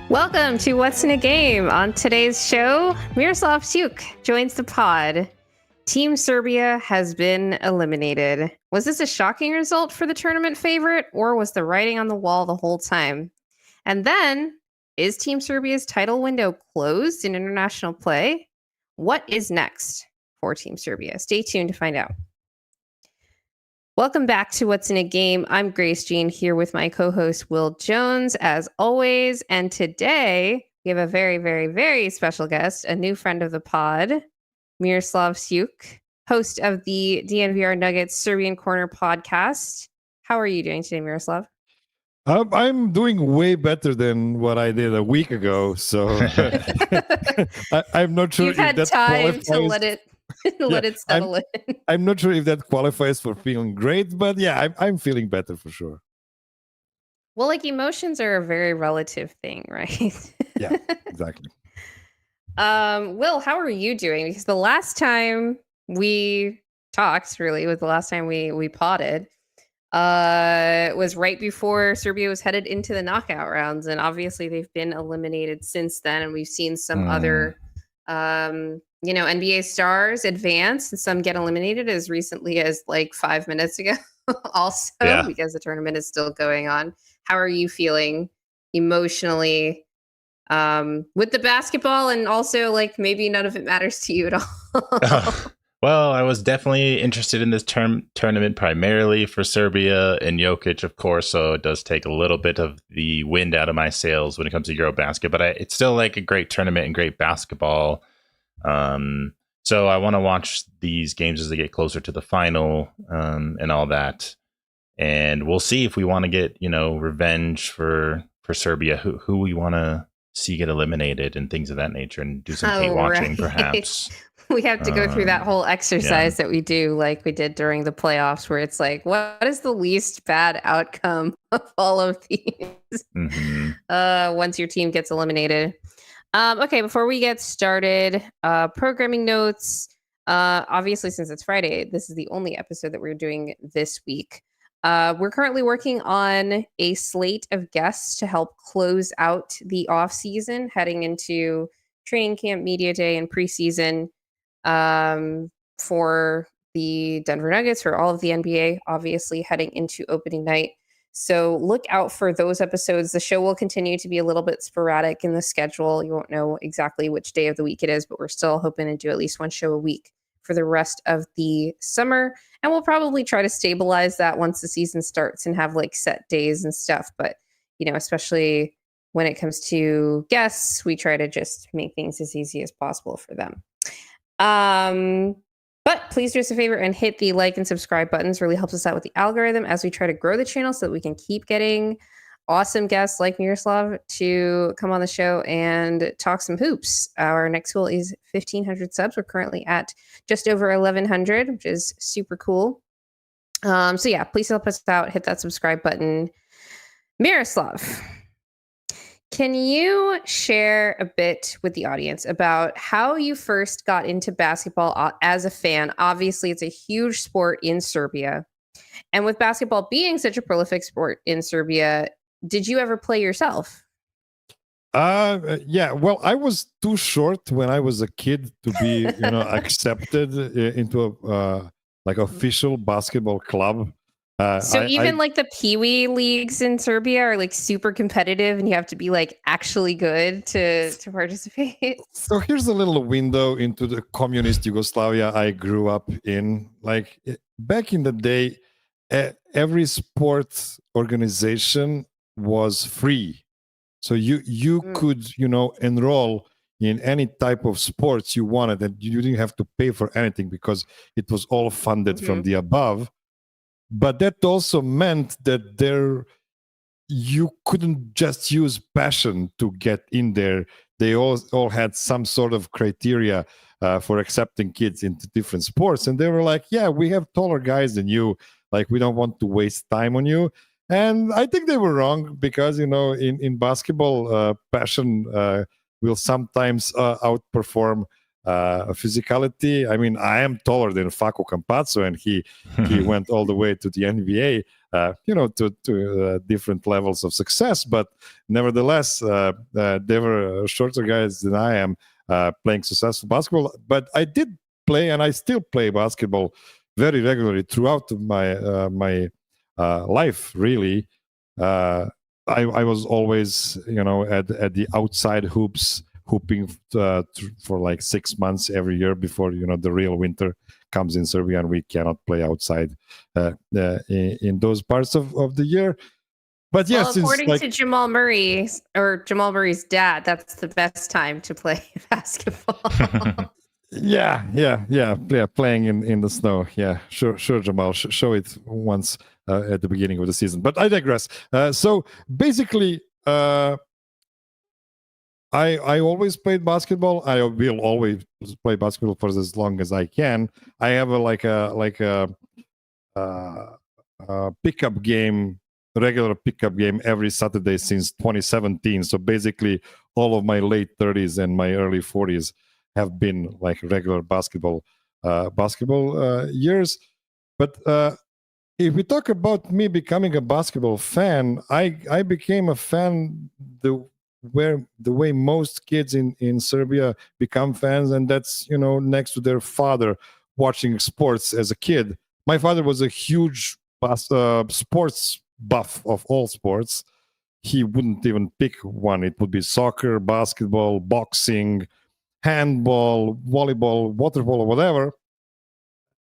Welcome to What's in a Game. On today's show, Miroslav Ćuk joins the pod. Team Serbia has been eliminated. Was this a shocking result for the tournament favorite, or was the writing on the wall the whole time? And then, is Team Serbia's title window closed in international play? What is next for Team Serbia? Stay tuned to find out. Welcome back to What's in a Game. I'm Grace Jean here with my co-host Will Jones, as always. And today we have a very, very, very special guest, a new friend of the pod, Miroslav Ćuk, host of the DNVR Nuggets Serbian Corner podcast. How are you doing today, Miroslav? I'm doing way better than what I did a week ago. So I'm not sure. You've had time to let it settle in. I'm not sure if that qualifies for feeling great, but yeah, I'm feeling better for sure. Well, like emotions are a very relative thing, right? Yeah, exactly. Will, how are you doing? Because the last time we talked, really, was the last time we potted, was right before Serbia was headed into the knockout rounds, and obviously they've been eliminated since then, and we've seen some other NBA stars advance and some get eliminated as recently as like 5 minutes ago also, because the tournament is still going on. How are you feeling emotionally with the basketball, and also like maybe none of it matters to you at all? Well, I was definitely interested in this tournament primarily for Serbia and Jokic, of course, so it does take a little bit of the wind out of my sails when it comes to EuroBasket, but it's still like a great tournament and great basketball. So I want to watch these games as they get closer to the final, and all that. And we'll see if we want to get, revenge for Serbia, who we want to see get eliminated and things of that nature, and do some hate watching, perhaps. We have to go through that whole exercise that we do, like we did during the playoffs, where it's like, what is the least bad outcome of all of these? Once your team gets eliminated. Okay, before we get started, programming notes. Obviously, since it's Friday, this is the only episode that we're doing this week. We're currently working on a slate of guests to help close out the off season, heading into training camp, media day, and preseason for the Denver Nuggets, for all of the NBA, obviously heading into opening night. So look out for those episodes. The show will continue to be a little bit sporadic in the schedule. You won't know exactly which day of the week it is, but we're still hoping to do at least one show a week for the rest of the summer. And we'll probably try to stabilize that once the season starts and have like set days and stuff. But, especially when it comes to guests, we try to just make things as easy as possible for them. But please do us a favor and hit the like and subscribe buttons. Really helps us out with the algorithm as we try to grow the channel so that we can keep getting awesome guests like Miroslav to come on the show and talk some hoops. Our next goal is 1,500 subs. We're currently at just over 1,100, which is super cool. So yeah, please help us out. Hit that subscribe button. Miroslav, can you share a bit with the audience about how you first got into basketball as a fan? Obviously, it's a huge sport in Serbia. And with basketball being such a prolific sport in Serbia, did you ever play yourself? Yeah, well, I was too short when I was a kid to be, accepted into a official basketball club. So even like the Pee-wee leagues in Serbia are like super competitive, and you have to be like actually good to participate. So here's a little window into the communist Yugoslavia I grew up in. Like back in the day, every sports organization was free. So you could, enroll in any type of sports you wanted, and you didn't have to pay for anything because it was all funded from the above. But that also meant that you couldn't just use passion to get in there. They all had some sort of criteria for accepting kids into different sports. And they were like, yeah, we have taller guys than you. Like, we don't want to waste time on you. And I think they were wrong because, in basketball, passion will sometimes outperform physicality. I mean, I am taller than Facu Campazzo, and he went all the way to the NBA. to different levels of success. But nevertheless, they were shorter guys than I am playing successful basketball. But I did play, and I still play basketball very regularly throughout my life. Really, I was always, at the outside hoops, hooping for like 6 months every year before the real winter comes in Serbia, and we cannot play outside in those parts of the year. But yes, well, according to Jamal Murray or Jamal Murray's dad, that's the best time to play basketball. Yeah, playing in the snow. Yeah, sure, Jamal. Show it once at the beginning of the season. But I digress. So basically, I always played basketball. I will always play basketball for as long as I can. I have a pickup game, regular pickup game every Saturday since 2017. So basically, all of my late 30s and my early 40s have been like regular basketball years. But if we talk about me becoming a basketball fan, I became a fan the way most kids in Serbia become fans, and that's next to their father watching sports as a kid. My father was a huge sports buff of all sports. He wouldn't even pick one. It would be soccer, basketball, boxing, handball, volleyball, water polo, whatever.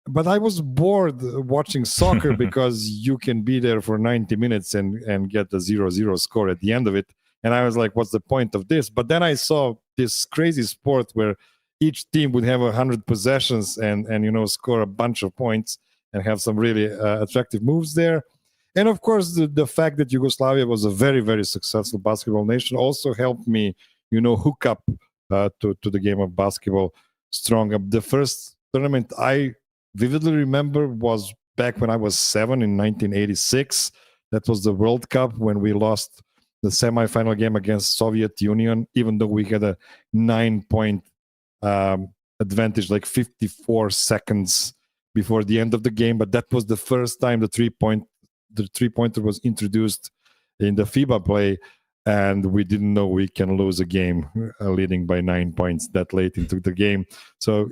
But I was bored watching soccer because you can be there for 90 minutes and get a 0-0 score at the end of it. And I was like, what's the point of this? But then I saw this crazy sport where each team would have 100 possessions and score a bunch of points and have some really attractive moves there. And of course, the fact that Yugoslavia was a very, very successful basketball nation also helped me, hook up to the game of basketball strong. The first tournament I vividly remember was back when I was 7 in 1986. That was the World Cup when we lost the semifinal game against Soviet Union, even though we had a 9-point advantage, like 54 seconds before the end of the game. But that was the first time the three-pointer was introduced in the FIBA play, and we didn't know we can lose a game leading by 9 points that late into the game. So,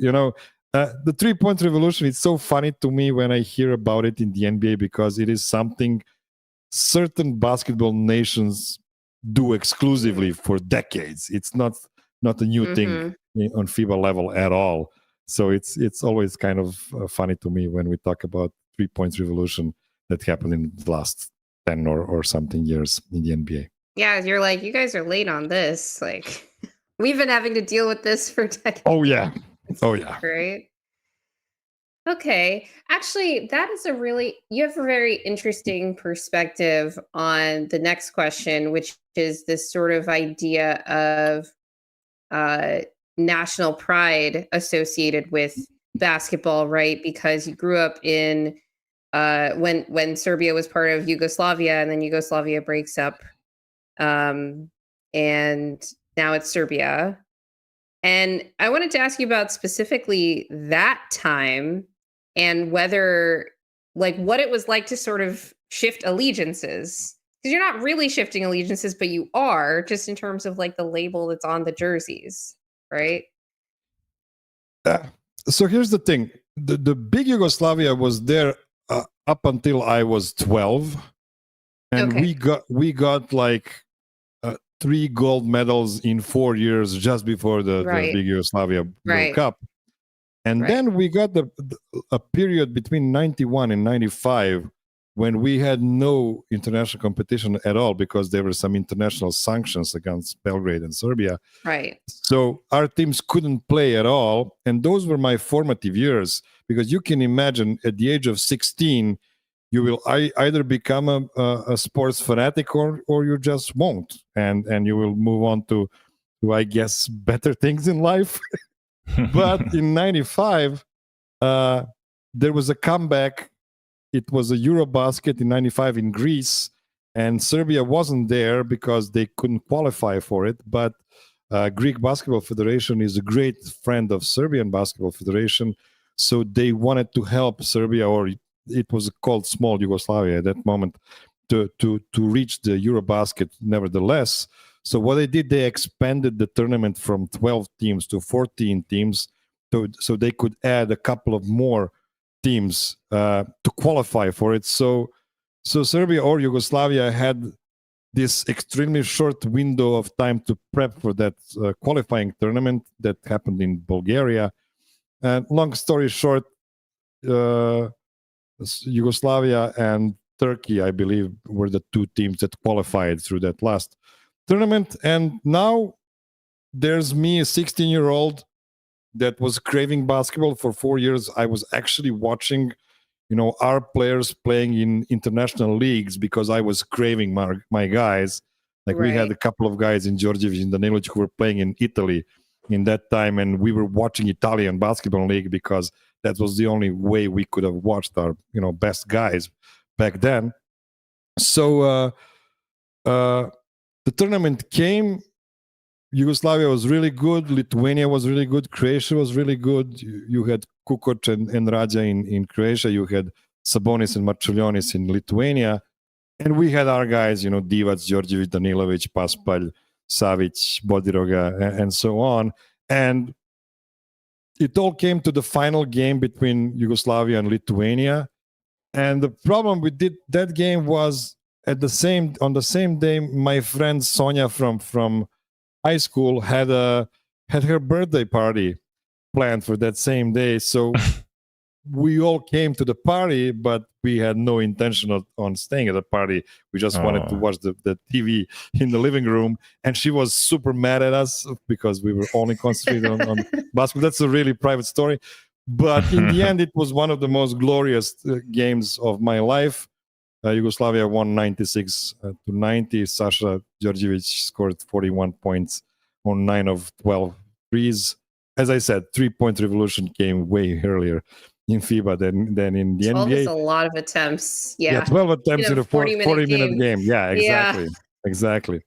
the three-point revolution is so funny to me when I hear about it in the NBA, because it is something certain basketball nations do exclusively for decades. It's not a new thing on FIBA level at all. So it's always kind of funny to me when we talk about three-point revolution that happened in the last 10 or something years in the NBA. Yeah, you're like, you guys are late on this. Like, we've been having to deal with this for decades. Oh, yeah. Right? Okay. Actually, you have a very interesting perspective on the next question, which is this sort of idea of national pride associated with basketball, right? Because you grew up in when Serbia was part of Yugoslavia, and then Yugoslavia breaks up, and now it's Serbia. And I wanted to ask you about specifically that time and whether, like, what it was like to sort of shift allegiances. Because you're not really shifting allegiances, but you are, just in terms of like the label that's on the jerseys, right? So here's the thing. The big Yugoslavia was there up until I was 12. And we got like 3 gold medals in 4 years just before the big Yugoslavia World Cup. And then we got a period between 91 and 95 when we had no international competition at all, because there were some international sanctions against Belgrade and Serbia. Right. So our teams couldn't play at all. And those were my formative years, because you can imagine at the age of 16, you will either become a sports fanatic or you just won't. And you will move on to, I guess, better things in life. But in 95, there was a comeback. It was a EuroBasket in 95 in Greece, and Serbia wasn't there because they couldn't qualify for it. But Greek Basketball Federation is a great friend of Serbian Basketball Federation, so they wanted to help Serbia, or it was called small Yugoslavia at that moment, to reach the EuroBasket nevertheless. So what they did, they expanded the tournament from 12 teams to 14 teams, so they could add a couple of more teams to qualify for it. So Serbia or Yugoslavia had this extremely short window of time to prep for that qualifying tournament that happened in Bulgaria. And long story short, Yugoslavia and Turkey, I believe, were the two teams that qualified through that last tournament. And now there's me, a 16-year-old that was craving basketball for 4 years. I was actually watching, our players playing in international leagues because I was craving my guys. Like we had a couple of guys in Djordjevic and Danilovic who were playing in Italy in that time, and we were watching Italian basketball league because that was the only way we could have watched our, best guys back then. So the tournament came. Yugoslavia was really good. Lithuania was really good. Croatia was really good. You had Kukoc and Raja in Croatia. You had Sabonis and Marčiulionis in Lithuania. And we had our guys, Divac, Djordjevic, Danilovic, Paspalj, Savic, Bodiroga, and so on. And it all came to the final game between Yugoslavia and Lithuania. And the problem with that game was on the same day, my friend Sonia from high school had her birthday party planned for that same day. So we all came to the party, but we had no intention on staying at the party. We just wanted to watch the TV in the living room. And she was super mad at us because we were only concentrated on basketball. That's a really private story. But in the end, it was one of the most glorious games of my life. Yugoslavia won 96-90. Sasha Djordjevic scored 41 points on 9 of 12 threes. As I said, 3-point revolution came way earlier in FIBA than in the 12 NBA. is a lot of attempts. Yeah, 12 attempts in a 40-minute game. Yeah, Yeah. exactly.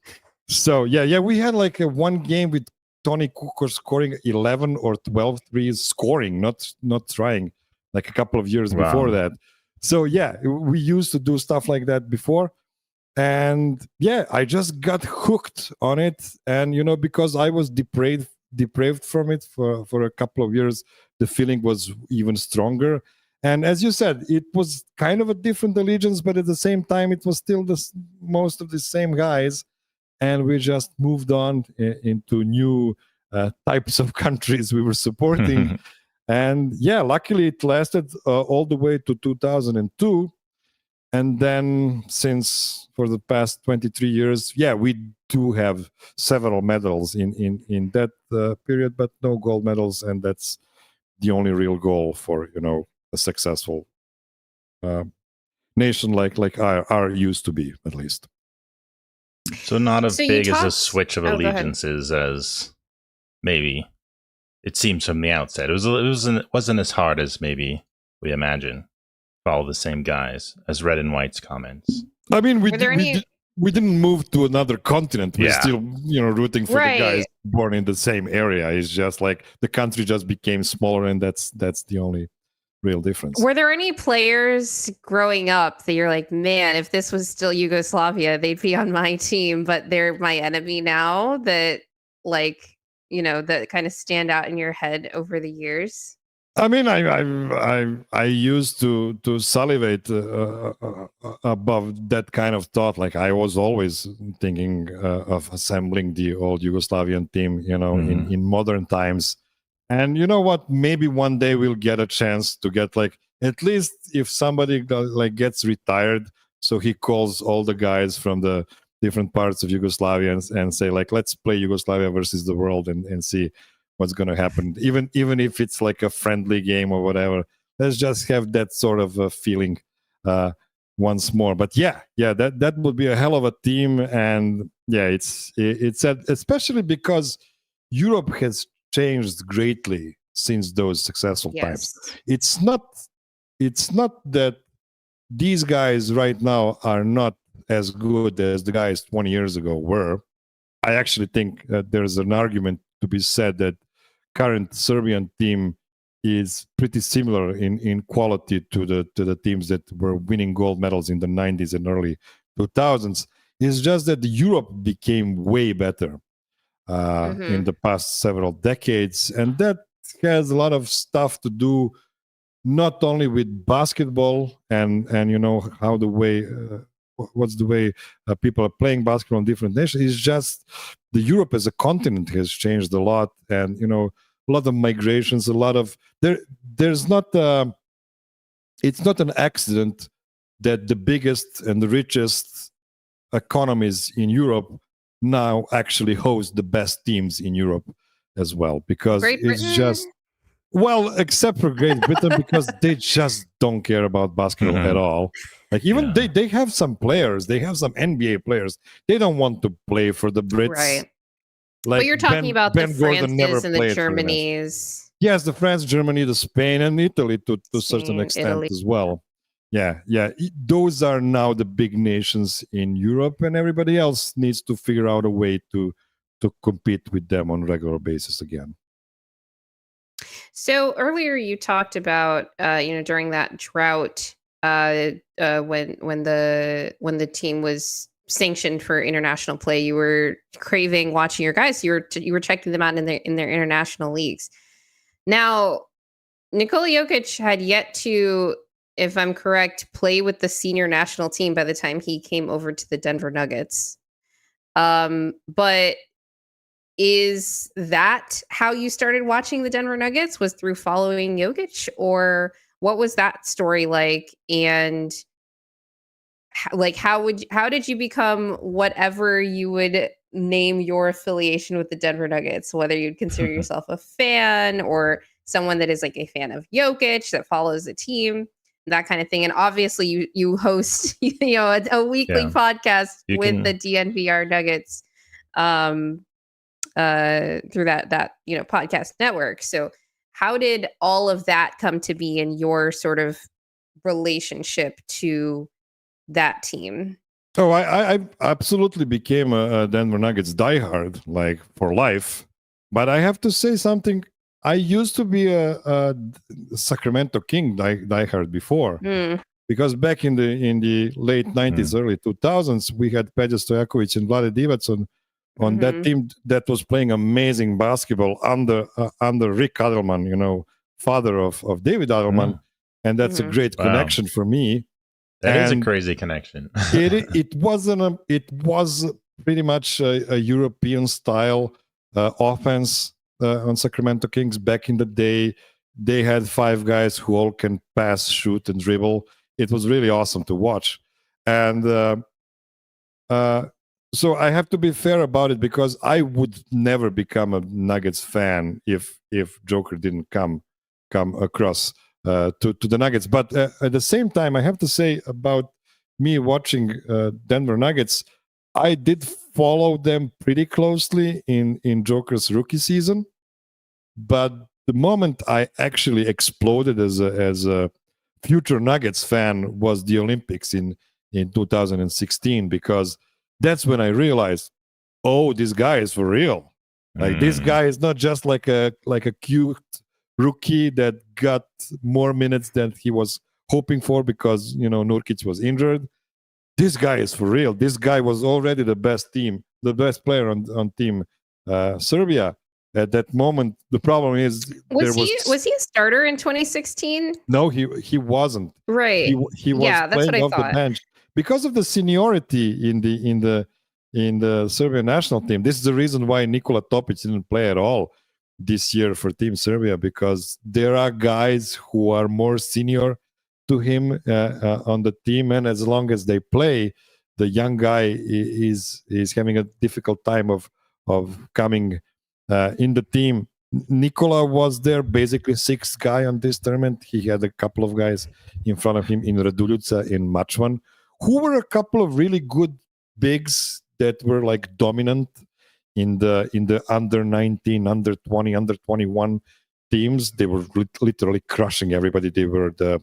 So, we had like one game with Toni Kukoc scoring 11 or 12 threes, scoring, not trying, like a couple of years before that. So, we used to do stuff like that before. And, I just got hooked on it. And, because I was depraved from it for a couple of years, the feeling was even stronger. And as you said, it was kind of a different allegiance, but at the same time, it was still most of the same guys. And we just moved on into new types of countries we were supporting. And luckily it lasted all the way to 2002. And then since for the past 23 years, we do have several medals in that period, but no gold medals. And that's the only real goal for, a successful nation like our used to be, at least. So not as big as a switch of allegiances as maybe it seems from the outset. It wasn't as hard as maybe we imagine. Follow the same guys, as Red and White's comments. I mean, we didn't move to another continent. We're still, rooting for the guys born in the same area. It's just like the country just became smaller, and that's the only real difference. Were there any players growing up that you're like, man, if this was still Yugoslavia, they'd be on my team, but they're my enemy now, that that kind of stand out in your head over the years? I mean, I used to salivate above that kind of thought. Like I was always thinking of assembling the old Yugoslavian team, in modern times. And you know what? Maybe one day we'll get a chance to get at least if somebody gets retired, so he calls all the guys from the different parts of Yugoslavia and say let's play Yugoslavia versus the world and see what's going to happen. Even if it's like a friendly game or whatever, let's just have that sort of a feeling once more. But that would be a hell of a team. And it's especially because Europe has changed greatly since those successful times. It's not that these guys right now are not as good as the guys 20 years ago were. I actually think that there's an argument to be said that current Serbian team is pretty similar in quality to the teams that were winning gold medals in the 90s and early 2000s. It's just that Europe became way better in the past several decades, and that has a lot of stuff to do not only with basketball and how the way what's the way people are playing basketball in different nations. It's just the Europe as a continent has changed a lot, and a lot of migrations, a lot of there's not it's not an accident that the biggest and the richest economies in Europe now actually host the best teams in Europe as well, because it's just except for Great Britain, because they just don't care about basketball at all. Like even they have some players, they have some NBA players. They don't want to play for the Brits. Right. Like but you're talking about the Frances and the played Germanys. Yes, the France, Germany, the Spain, and Italy to a certain extent Italy. as well. Yeah. Those are now the big nations in Europe, and everybody else needs to figure out a way to compete with them on a regular basis again. So earlier you talked about during that drought when the team was sanctioned for international play, you were craving watching your guys. You were checking them out in their international leagues. Now, Nikola Jokic had yet to, if I'm correct, play with the senior national team by the time he came over to the Denver Nuggets. But is that how you started watching the Denver Nuggets? Was through following Jokic, or what was that story like? And how did you become whatever you would name your affiliation with the Denver Nuggets, whether you'd consider yourself a fan or someone that is like a fan of Jokic that follows the team, that kind of thing? And obviously you host a weekly podcast with the DNVR Nuggets through that podcast network. So how did all of that come to be in your sort of relationship to that team? Oh, I absolutely became a Denver Nuggets diehard, like for life. But I have to say something. I used to be a Sacramento King diehard before, because back in the late 90s, early 2000s, we had Peja Stojakovic and Vlade Divac on that team that was playing amazing basketball under Rick Adelman, father of David Adelman, and that's a great connection for me. That is a crazy connection. it was pretty much a European style offense on Sacramento Kings back in the day. They had 5 guys who all can pass, shoot, and dribble. It was really awesome to watch. And so I have to be fair about it, because I would never become a Nuggets fan if Joker didn't come across to the Nuggets. But at the same time, I have to say about me watching Denver Nuggets, I did follow them pretty closely in Joker's rookie season. But the moment I actually exploded as a future Nuggets fan was the Olympics in 2016, because that's when I realized, oh, this guy is for real. Like this guy is not just like a cute rookie that got more minutes than he was hoping for because Nurkic was injured. This guy is for real. This guy was already the best player on Team Serbia at that moment. The problem is, was he a starter in 2016? No, he wasn't. Right. He was playing off the bench because of the seniority in the Serbian national team. This is the reason why Nikola Topic didn't play at all this year for Team Serbia, because there are guys who are more senior to him on the team, and as long as they play, the young guy is having a difficult time of coming in the team. Nikola was there, basically 6th guy on this tournament. He had a couple of guys in front of him in Raduljica, in Mačvan, who were a couple of really good bigs that were like dominant in the under 19, under 20, under 21 teams. They were literally crushing everybody. They were the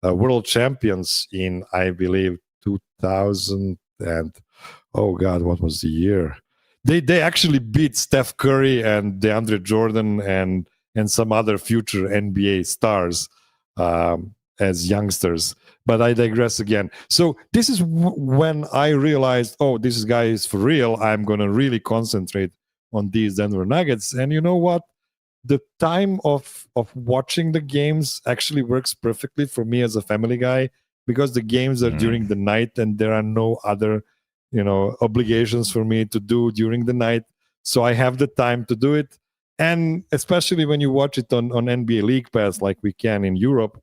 world champions in, I believe, 2000 and oh god, what was the year? They actually beat Steph Curry and DeAndre Jordan and and some other future NBA stars as youngsters. But I digress again. So this is when I realized, oh, this guy is for real. I'm going to really concentrate on these Denver Nuggets. And you know what? The time of watching the games actually works perfectly for me as a family guy, because the games are during the night and there are no other, obligations for me to do during the night. So I have the time to do it. And especially when you watch it on NBA League Pass, like we can in Europe,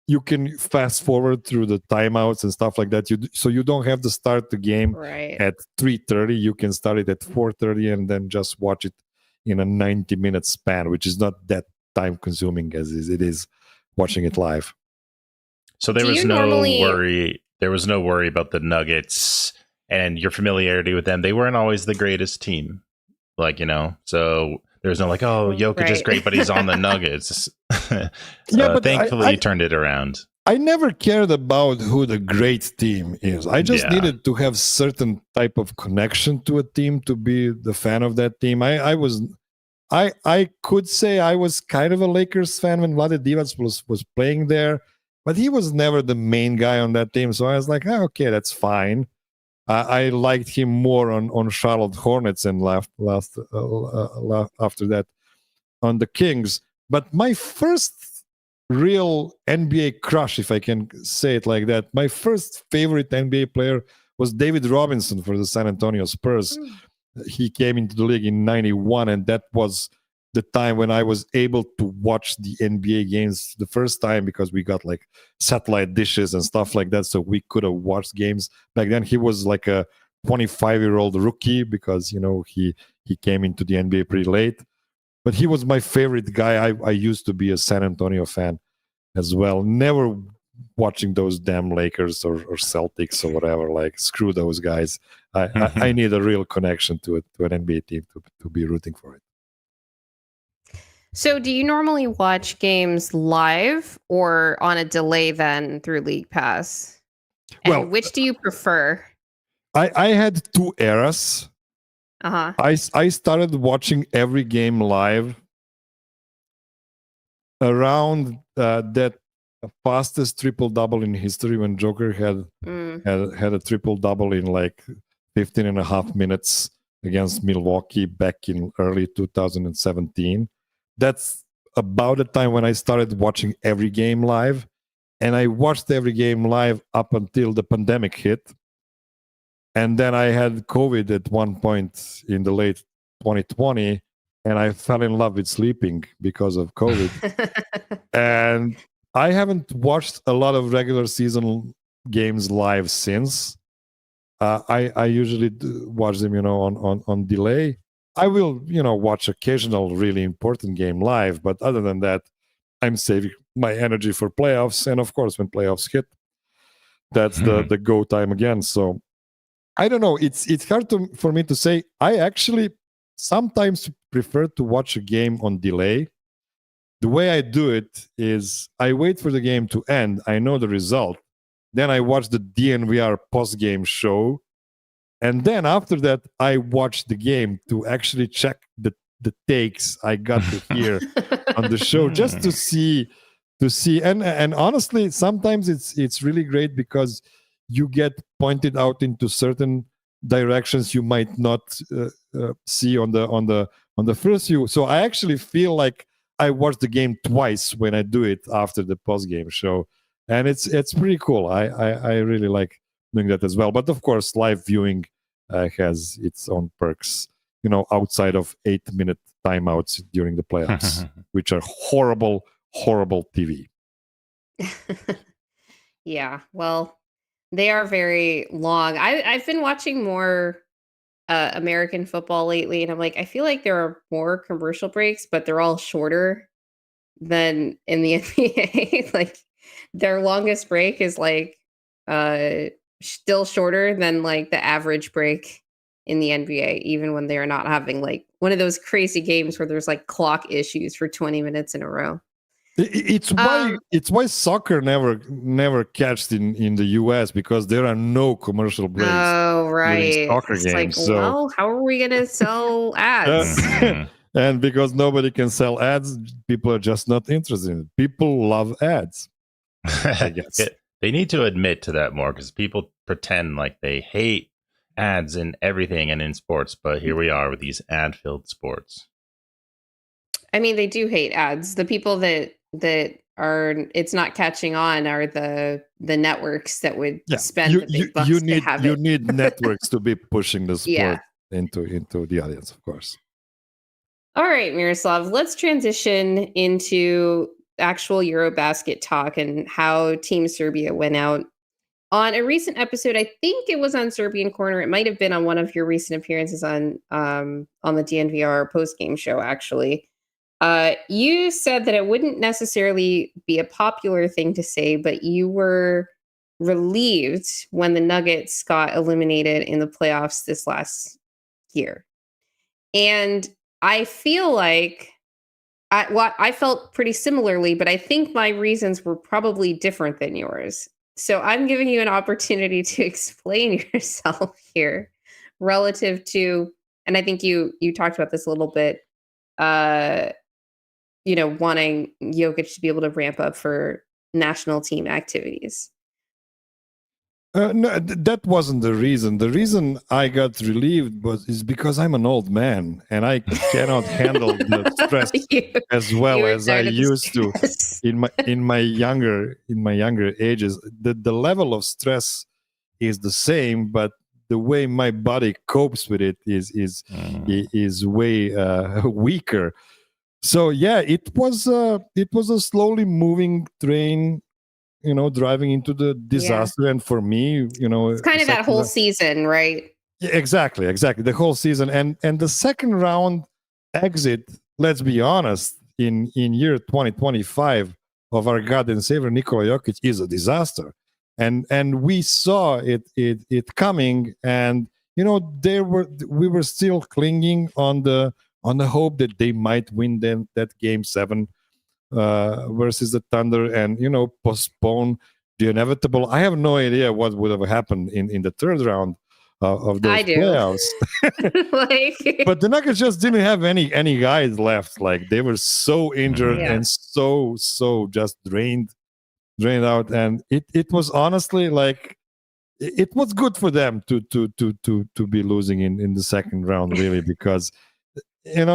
you can fast forward through the timeouts and stuff like that. So you don't have to start the game at 3:30. You can start it at 4:30 and then just watch it in a 90-minute span, which is not that time consuming as it is watching it live. So there was no worry. There was no worry about the Nuggets and your familiarity with them. They weren't always the greatest team, so there was no Jokic is great, but he's on the Nuggets. But thankfully you turned it around. I never cared about who the great team is. I just needed to have certain type of connection to a team to be the fan of that team. I could say I was kind of a Lakers fan when Vlade Divac was playing there, but he was never the main guy on that team. So I was like, okay, that's fine. I liked him more on Charlotte Hornets and after that on the Kings. But my first real NBA crush, if I can say it like that, my first favorite NBA player was David Robinson for the San Antonio Spurs. He came into the league in 91, and that was the time when I was able to watch the NBA games the first time, because we got like satellite dishes and stuff like that, so we could have watched games. Back then he was like a 25-year-old rookie, because he came into the NBA pretty late. But he was my favorite guy. I used to be a San Antonio fan as well, never watching those damn Lakers or Celtics or whatever. Like, screw those guys. I need a real connection to an NBA team to be rooting for it. So do you normally watch games live or on a delay then through League Pass? And which do you prefer? I had two eras. Uh-huh. I started watching every game live around that fastest triple-double in history, when Joker had a triple-double in like 15 and a half minutes against Milwaukee back in early 2017. That's about the time when I started watching every game live. And I watched every game live up until the pandemic hit. And then I had COVID at one point in the late 2020, and I fell in love with sleeping because of COVID. And I haven't watched a lot of regular season games live since. I usually watch them, on delay. I will, watch occasional really important game live, but other than that, I'm saving my energy for playoffs. And of course, when playoffs hit, that's the go time again. So I don't know. It's hard for me to say. I actually sometimes prefer to watch a game on delay. The way I do it is I wait for the game to end. I know the result. Then I watch the DNVR post-game show. And then after that, I watch the game to actually check the takes I got to hear on the show, just to see. And honestly, sometimes it's really great because you get pointed out into certain directions you might not see on the first view. So I actually feel like I watch the game twice when I do it after the post-game show, and it's pretty cool. I really like doing that as well. But of course, live viewing has its own perks, outside of 8-minute timeouts during the playoffs, which are horrible TV. Yeah, well, they are very long. I've been watching more American football lately, and I'm like, I feel like there are more commercial breaks, but they're all shorter than in the NBA. Like, their longest break is like still shorter than like the average break in the NBA, even when they're not having like one of those crazy games where there's like clock issues for 20 minutes in a row. It's why soccer never catched in the US, because there are no commercial breaks. Oh, right. Soccer it's games. Like, so, well, how are we gonna sell ads? And because nobody can sell ads, people are just not interested in it. People love ads, I guess. They need to admit to that more, because people pretend like they hate ads in everything and in sports, but here we are with these ad-filled sports. I mean, they do hate ads. The people that are it's not catching on are the networks that would spend the big bucks to have it. You need networks to be pushing the sport Yeah. into the audience, of course. All right, Miroslav, let's transition into actual EuroBasket talk and how Team Serbia went out. On a recent episode, I think it was on Serbian Corner. It might have been on one of your recent appearances on the DNVR post-game show, actually. You said that it wouldn't necessarily be a popular thing to say, but you were relieved when the Nuggets got eliminated in the playoffs this last year. And I feel like I felt pretty similarly, but I think my reasons were probably different than yours. So I'm giving you an opportunity to explain yourself here relative to, and I think you talked about this a little bit, wanting Jokic to be able to ramp up for national team activities. No, that wasn't the reason. The reason I got relieved is because I'm an old man and I cannot handle the stress as well as I used to in my younger ages. The level of stress is the same, but the way my body copes with it is way weaker. So yeah, it was a slowly moving train, driving into the disaster. And for me, it's kind of that whole season, right? Yeah, exactly. The whole season. And the second round exit, let's be honest, in year 2025 of our God and Savior Nikola Jokic is a disaster. And we saw it coming, and we were still clinging on the hope that they might win that game 7 versus the Thunder, and postpone the inevitable. I have no idea what would have happened in the third round of those playoffs. But the Nuggets just didn't have any guys left. Like, they were so injured and so just drained out, and it was honestly like it was good for them to be losing in the second round, really, because in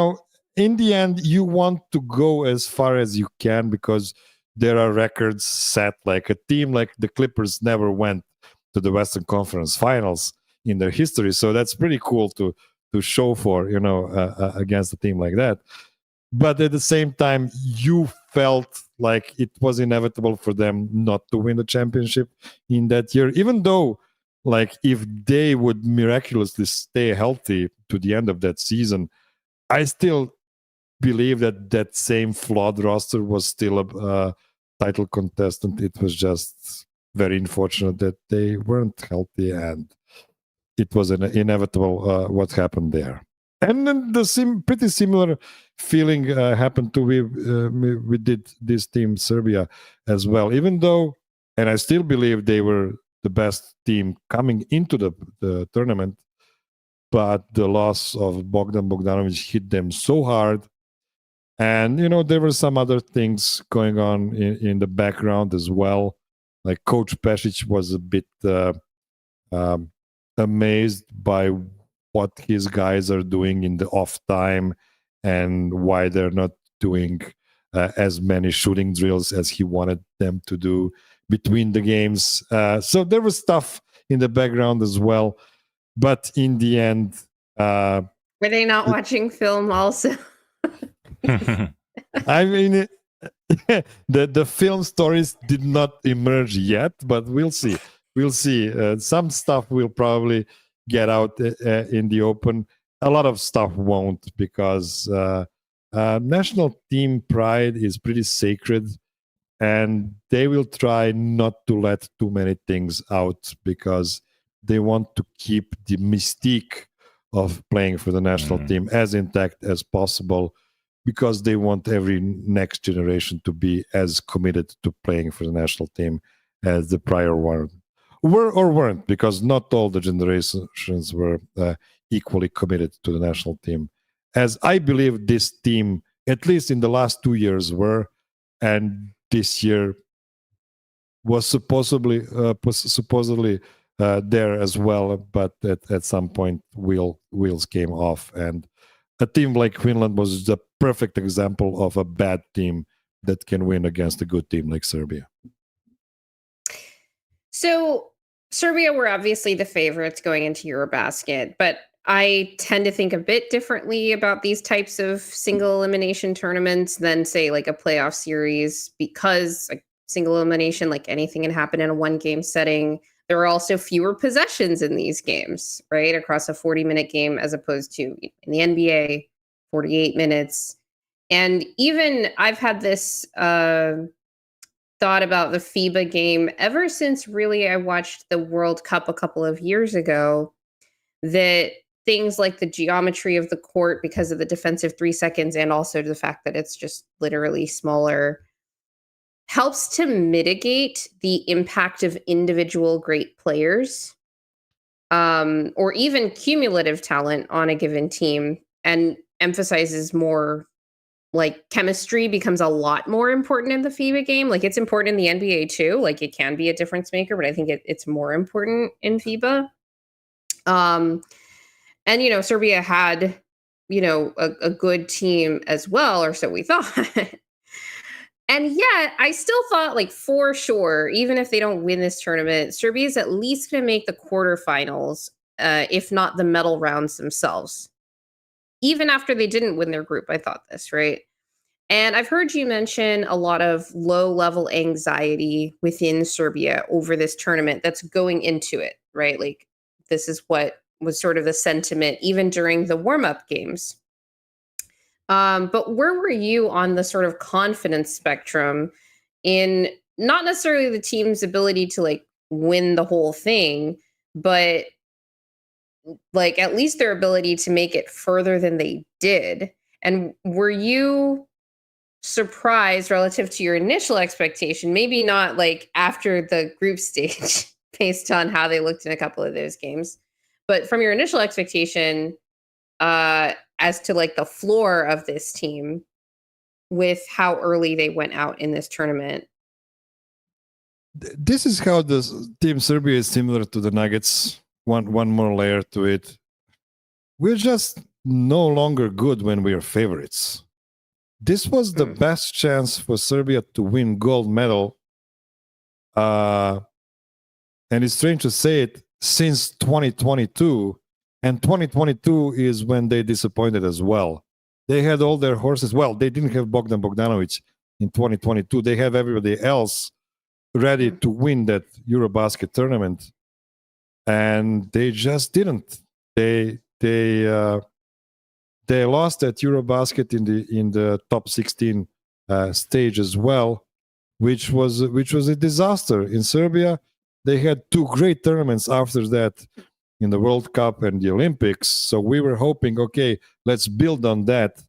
the end, you want to go as far as you can because there are records set. Like, a team like the Clippers never went to the Western Conference Finals in their history. So that's pretty cool to show for, against a team like that. But at the same time, you felt like it was inevitable for them not to win the championship in that year, even though, like, if they would miraculously stay healthy to the end of that season, I still believe that same flawed roster was still a title contestant. It was just very unfortunate that they weren't healthy, and it was an inevitable what happened there. And then pretty similar feeling happened to we did this Team Serbia as well, even though, and I still believe they were the best team coming into the tournament, but the loss of Bogdan Bogdanovic hit them so hard. And, there were some other things going on in the background as well. Like, Coach Pešić was a bit amazed by what his guys are doing in the off time and why they're not doing as many shooting drills as he wanted them to do between the games. So there was stuff in the background as well. But in the end... were they not watching film also? I mean, the film stories did not emerge yet, but we'll see. Some stuff will probably get out in the open. A lot of stuff won't, because national team pride is pretty sacred, and they will try not to let too many things out because they want to keep the mystique of playing for the national team as intact as possible, because they want every next generation to be as committed to playing for the national team as the prior one were or weren't, because not all the generations were equally committed to the national team as I believe this team, at least in the last 2 years, were, and this year was supposedly there as well, but at some point wheels came off, and a team like Finland was the perfect example of a bad team that can win against a good team like Serbia. So Serbia were obviously the favorites going into EuroBasket, but I tend to think a bit differently about these types of single elimination tournaments than, say, like a playoff series, because a single elimination, like anything can happen in a one-game setting. There are also fewer possessions in these games, right? Across a 40-minute game, as opposed to in the NBA, 48 minutes. And even I've had this thought about the FIBA game ever since really I watched the World Cup a couple of years ago, that things like the geometry of the court, because of the defensive 3 seconds, and also the fact that it's just literally smaller, helps to mitigate the impact of individual great players, or even cumulative talent on a given team, and emphasizes more, like, chemistry becomes a lot more important in the FIBA game. Like, it's important in the NBA too. Like, it can be a difference maker, but I think it's more important in FIBA. And, Serbia had, a good team as well, or so we thought. And yet, I still thought, like, for sure, even if they don't win this tournament, Serbia is at least going to make the quarterfinals, if not the medal rounds themselves. Even after they didn't win their group, I thought this, right? And I've heard you mention a lot of low-level anxiety within Serbia over this tournament that's going into it, right? Like, this is what was sort of the sentiment even during the warm-up games. But where were you on the sort of confidence spectrum in not necessarily the team's ability to, like, win the whole thing, but, like, at least their ability to make it further than they did? And were you surprised relative to your initial expectation? Maybe not, like, after the group stage, based on how they looked in a couple of those games, but from your initial expectation, as to, like, the floor of this team with how early they went out in this tournament. This is how the Team Serbia is similar to the Nuggets. One more layer to it. We're just no longer good when we are favorites. This was the best chance for Serbia to win gold medal. And it's strange to say it, since 2022. And 2022 is when they disappointed as well. They had all their horses. Well, they didn't have Bogdan Bogdanovic in 2022. They have everybody else ready to win that EuroBasket tournament, and they just didn't. They lost at EuroBasket in the top 16 stage as well, which was a disaster. In Serbia, they had 2 great tournaments after that, in the World Cup and the Olympics. So we were hoping, okay, let's build on that.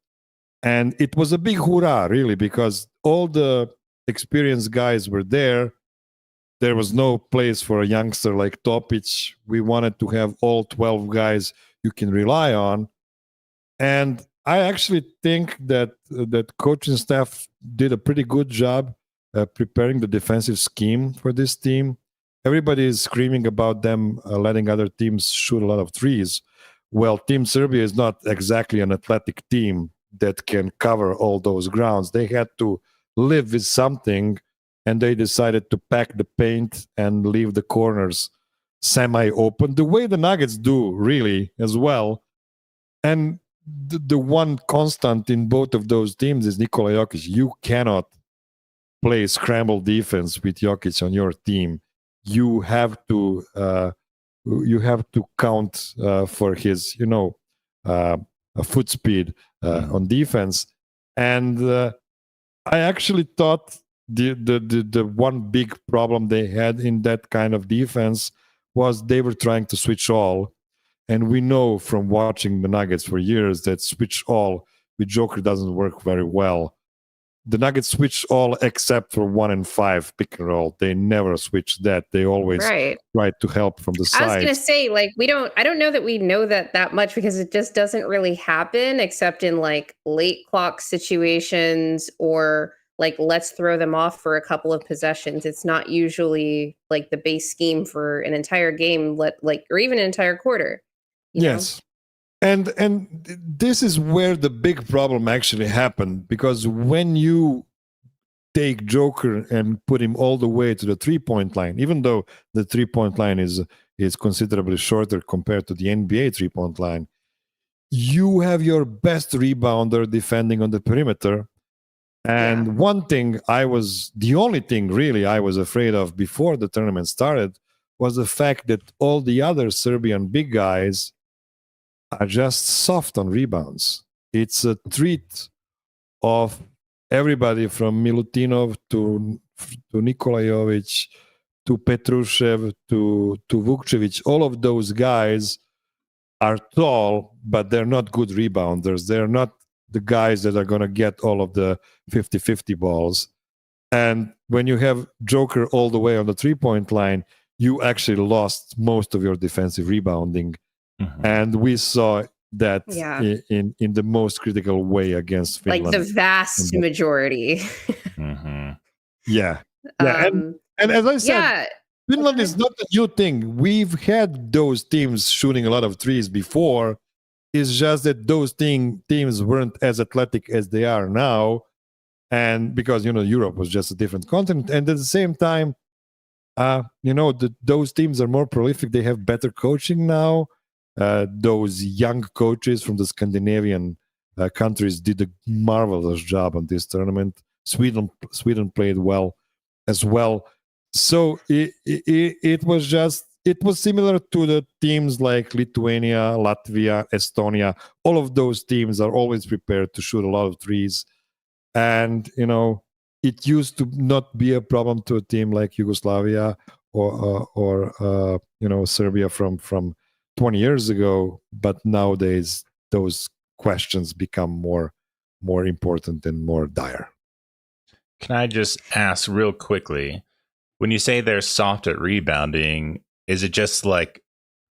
And it was a big hoorah, really, because all the experienced guys were there. There was no place for a youngster like Topic. We wanted to have all 12 guys you can rely on. And I actually think that coaching staff did a pretty good job preparing the defensive scheme for this team. Everybody is screaming about them letting other teams shoot a lot of threes. Well, Team Serbia is not exactly an athletic team that can cover all those grounds. They had to live with something, and they decided to pack the paint and leave the corners semi-open, the way the Nuggets do, really, as well. And the one constant in both of those teams is Nikola Jokic. You cannot play scramble defense with Jokic on your team. You have to count for his foot speed on defense. And I actually thought the one big problem they had in that kind of defense was they were trying to switch all. And we know from watching the Nuggets for years that switch all with Joker doesn't work very well. the Nuggets switch all except for 1 and 5 pick and roll. They never switch that. They always try to help from the side. I was going to say, like, I don't know that we know that much because it just doesn't really happen except in like late clock situations or like, let's throw them off for a couple of possessions. It's not usually like the base scheme for an entire game, or even an entire quarter. Yes. And this is where the big problem actually happened, because when you take Joker and put him all the way to the 3-point line, even though the 3-point line is considerably shorter compared to the NBA 3-point line, you have your best rebounder defending on the perimeter. And the only thing really I was afraid of before the tournament started was the fact that all the other Serbian big guys are just soft on rebounds. It's a treat of everybody from Milutinov to Nikola Jovic to Petrushev to Vukcevic. All of those guys are tall, but they're not good rebounders. They're not the guys that are going to get all of the 50-50 balls. And when you have Joker all the way on the 3-point line, you actually lost most of your defensive rebounding. Mm-hmm. And we saw that in the most critical way against Finland. Like the vast majority. Mm-hmm. Yeah. And as I said, Finland is not a new thing. We've had those teams shooting a lot of threes before. It's just that those teams weren't as athletic as they are now. And because, Europe was just a different continent. And at the same time, those teams are more prolific. They have better coaching now. Those young coaches from the Scandinavian countries did a marvelous job on this tournament. Sweden played well as well. So it was similar to the teams like Lithuania, Latvia, Estonia. All of those teams are always prepared to shoot a lot of threes. And, it used to not be a problem to a team like Yugoslavia or Serbia from 20 years ago, but nowadays those questions become more important and more dire. Can I just ask real quickly, when you say they're soft at rebounding, is it just like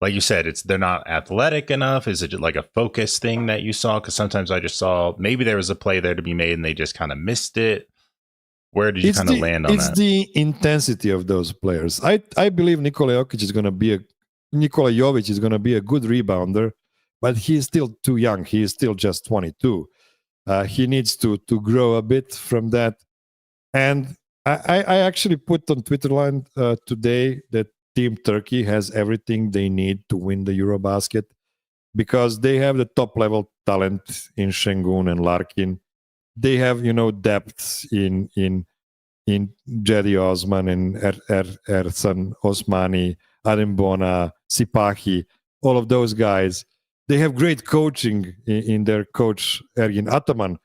you said, they're not athletic enough? Is it like a focus thing that you saw? Because sometimes I just saw maybe there was a play there to be made and they just kind of missed it. Where did you kind of land on that? It's the intensity of those players. I believe Nikola Jovic is going to be a good rebounder, but he's still too young. He is still just 22. He needs to grow a bit from that. And I actually put on Twitter line today that Team Turkey has everything they need to win the EuroBasket, because they have the top level talent in Şengün and Larkin. They have, depth in Jedi Osman and Ersan Osmani, Arimbona, Sipahi, all of those guys. They have great coaching in their coach Ergin Ataman,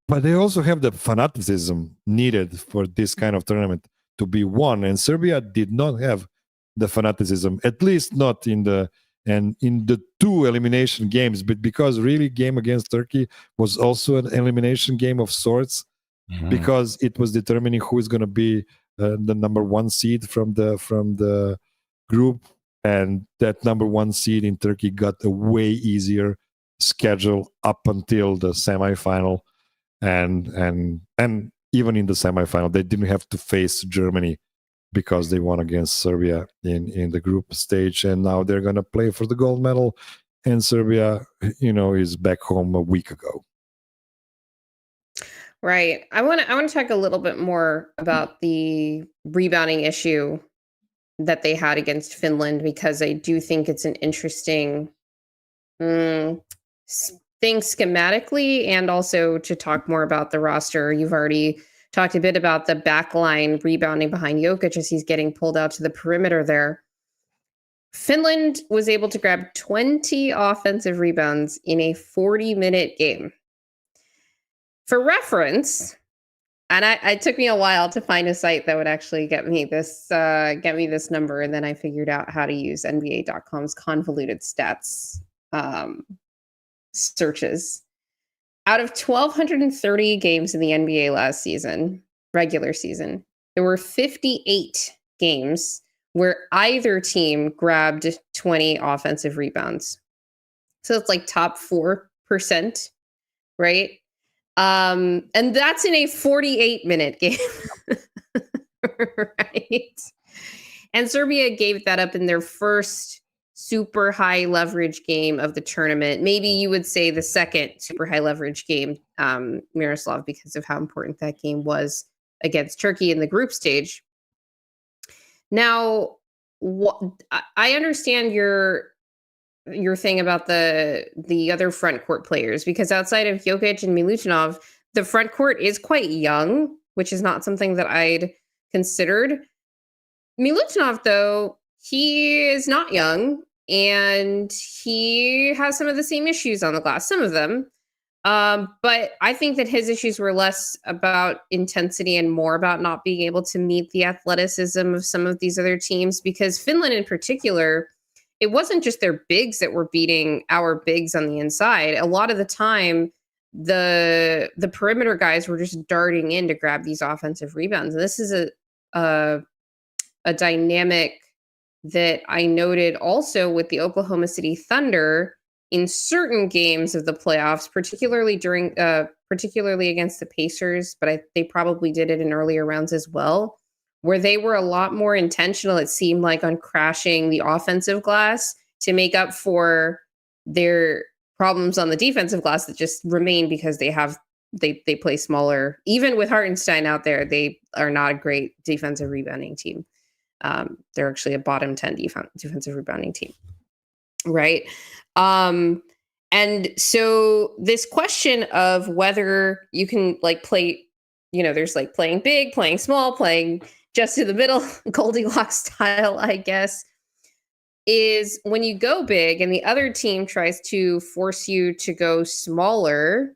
but they also have the fanaticism needed for this kind of tournament to be won. And Serbia did not have the fanaticism, at least not in the 2 elimination games, but because really game against Turkey was also an elimination game of sorts, because it was determining who is going to be the number 1 seed from the group, and that number 1 seed in Turkey got a way easier schedule up until the semifinal, and even in the semifinal they didn't have to face Germany because they won against Serbia in the group stage, and now they're going to play for the gold medal, and Serbia, is back home a week ago. Right. I want to talk a little bit more about the rebounding issue that they had against Finland, because I do think it's an interesting thing schematically, and also to talk more about the roster. You've already talked a bit about the backline rebounding behind Jokic as he's getting pulled out to the perimeter there. Finland was able to grab 20 offensive rebounds in a 40-minute game. For reference, and it took me a while to find a site that would actually get me this number, and then I figured out how to use NBA.com's convoluted stats searches. Out of 1,230 games in the NBA last season, regular season, there were 58 games where either team grabbed 20 offensive rebounds. So it's like top 4%, right? And that's in a 48-minute game. Right? And Serbia gave that up in their first super high leverage game of the tournament. Maybe you would say the second super high leverage game, Miroslav, because of how important that game was against Turkey in the group stage. Now, I understand your thing about the other front court players, because outside of Jokic and Milutinov, the front court is quite young, which is not something that I'd considered. Milutinov, though, he is not young, and he has some of the same issues on the glass, some of them. But I think that his issues were less about intensity and more about not being able to meet the athleticism of some of these other teams, because Finland in particular, it wasn't just their bigs that were beating our bigs on the inside. A lot of the time, the perimeter guys were just darting in to grab these offensive rebounds. And this is a dynamic that I noted also with the Oklahoma City Thunder in certain games of the playoffs, particularly against the Pacers, but they probably did it in earlier rounds as well, where they were a lot more intentional, it seemed like, on crashing the offensive glass to make up for their problems on the defensive glass that just remain because they play smaller. Even with Hartenstein out there, they are not a great defensive rebounding team. They're actually a bottom 10 defensive rebounding team, right? And so this question of whether you can play, there's playing big, playing small, playing just in the middle, Goldilocks style, I guess, is when you go big and the other team tries to force you to go smaller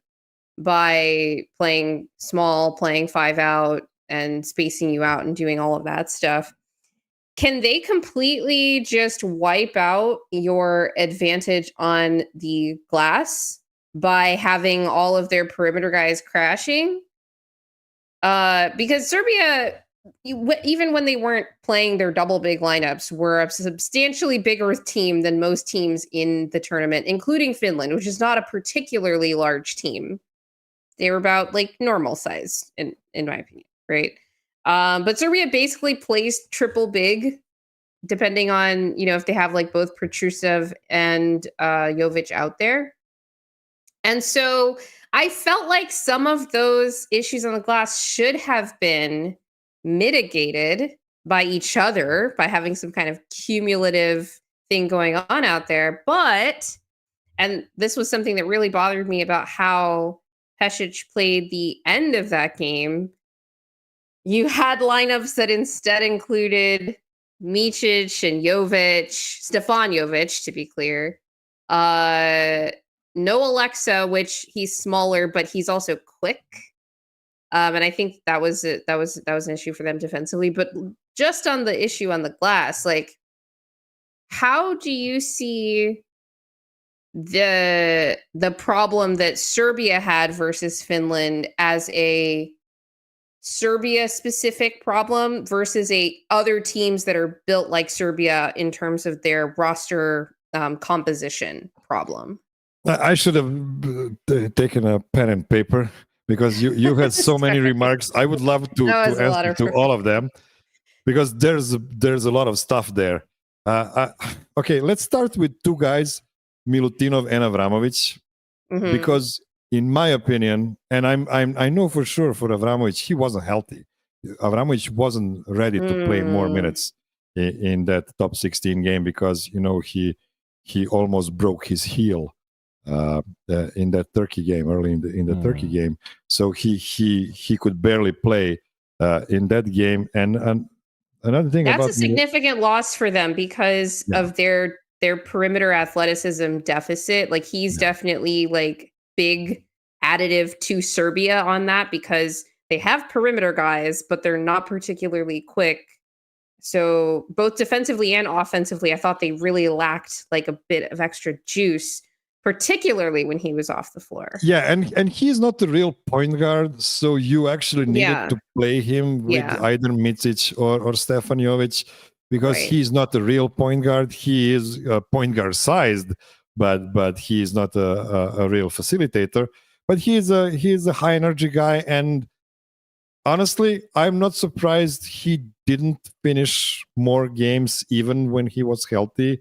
by playing small, playing 5 out and spacing you out and doing all of that stuff. Can they completely just wipe out your advantage on the glass by having all of their perimeter guys crashing? Because Serbia, even when they weren't playing their double big lineups, were a substantially bigger team than most teams in the tournament, including Finland, which is not a particularly large team. They were about normal size, in my opinion, right? But Serbia basically plays triple big, depending on, if they have both Petrusev and Jovic out there. And so I felt like some of those issues on the glass should have been mitigated by each other, by having some kind of cumulative thing going on out there. But, and this was something that really bothered me about how Pesic played the end of that game, you had lineups that instead included Micic and Jovic, Stefan Jovic, to be clear. No Alexa, which he's smaller, but he's also quick. And I think that was an issue for them defensively. But just on the issue on the glass, how do you see the problem that Serbia had versus Finland as a Serbia specific problem versus other teams that are built like Serbia in terms of their roster composition problem? I should have taken a pen and paper, because you had so many remarks. I would love to answer to all of them, because there's a lot of stuff there. Okay, let's start with two guys, Milutinov and Avramovic, because in my opinion, and I know for sure for Avramovic, he wasn't healthy. Avramovic wasn't ready to play more minutes in that top 16 game, because he almost broke his heel in that Turkey game, early in the Turkey game. So he could barely play in that game. And another thing, that's a significant loss for them because of their perimeter athleticism deficit. He's definitely big additive to Serbia on that, because they have perimeter guys, but they're not particularly quick. So both defensively and offensively, I thought they really lacked a bit of extra juice. particularly when he was off the floor. Yeah, and he's not the real point guard, so you actually needed to play him with either Micic or Stefan Jovic, because he's not a real point guard. He is point guard sized, but he is not a real facilitator. But he's a high energy guy, and honestly, I'm not surprised he didn't finish more games even when he was healthy,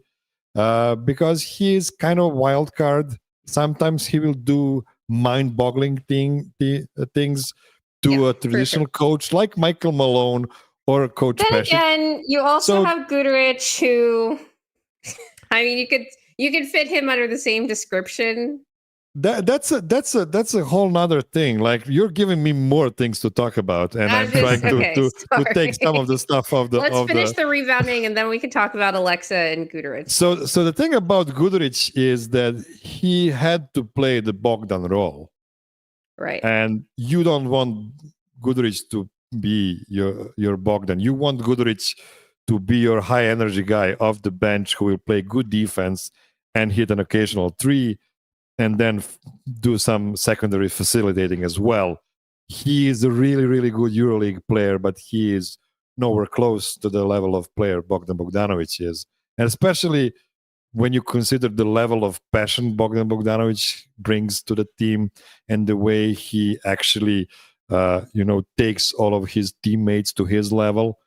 because he is kind of a wild card. Sometimes he will do mind-boggling things to a traditional coach like Michael Malone or Coach Pesci. Again, you also have Guduric, who, I mean, you could fit him under the same description. That's a whole nother thing. Like, you're giving me more things to talk about, and I'm trying to take some of the stuff off the. Let's finish the rebounding, and then we can talk about Alexa and Guduric. So the thing about Guduric is that he had to play the Bogdan role, right? And you don't want Guduric to be your Bogdan. You want Guduric to be your high energy guy off the bench who will play good defense and hit an occasional three, and then do some secondary facilitating as well. He is a really, really good EuroLeague player, but he is nowhere close to the level of player Bogdan Bogdanovic is. And especially when you consider the level of passion Bogdan Bogdanovic brings to the team and the way he actually, takes all of his teammates to his level.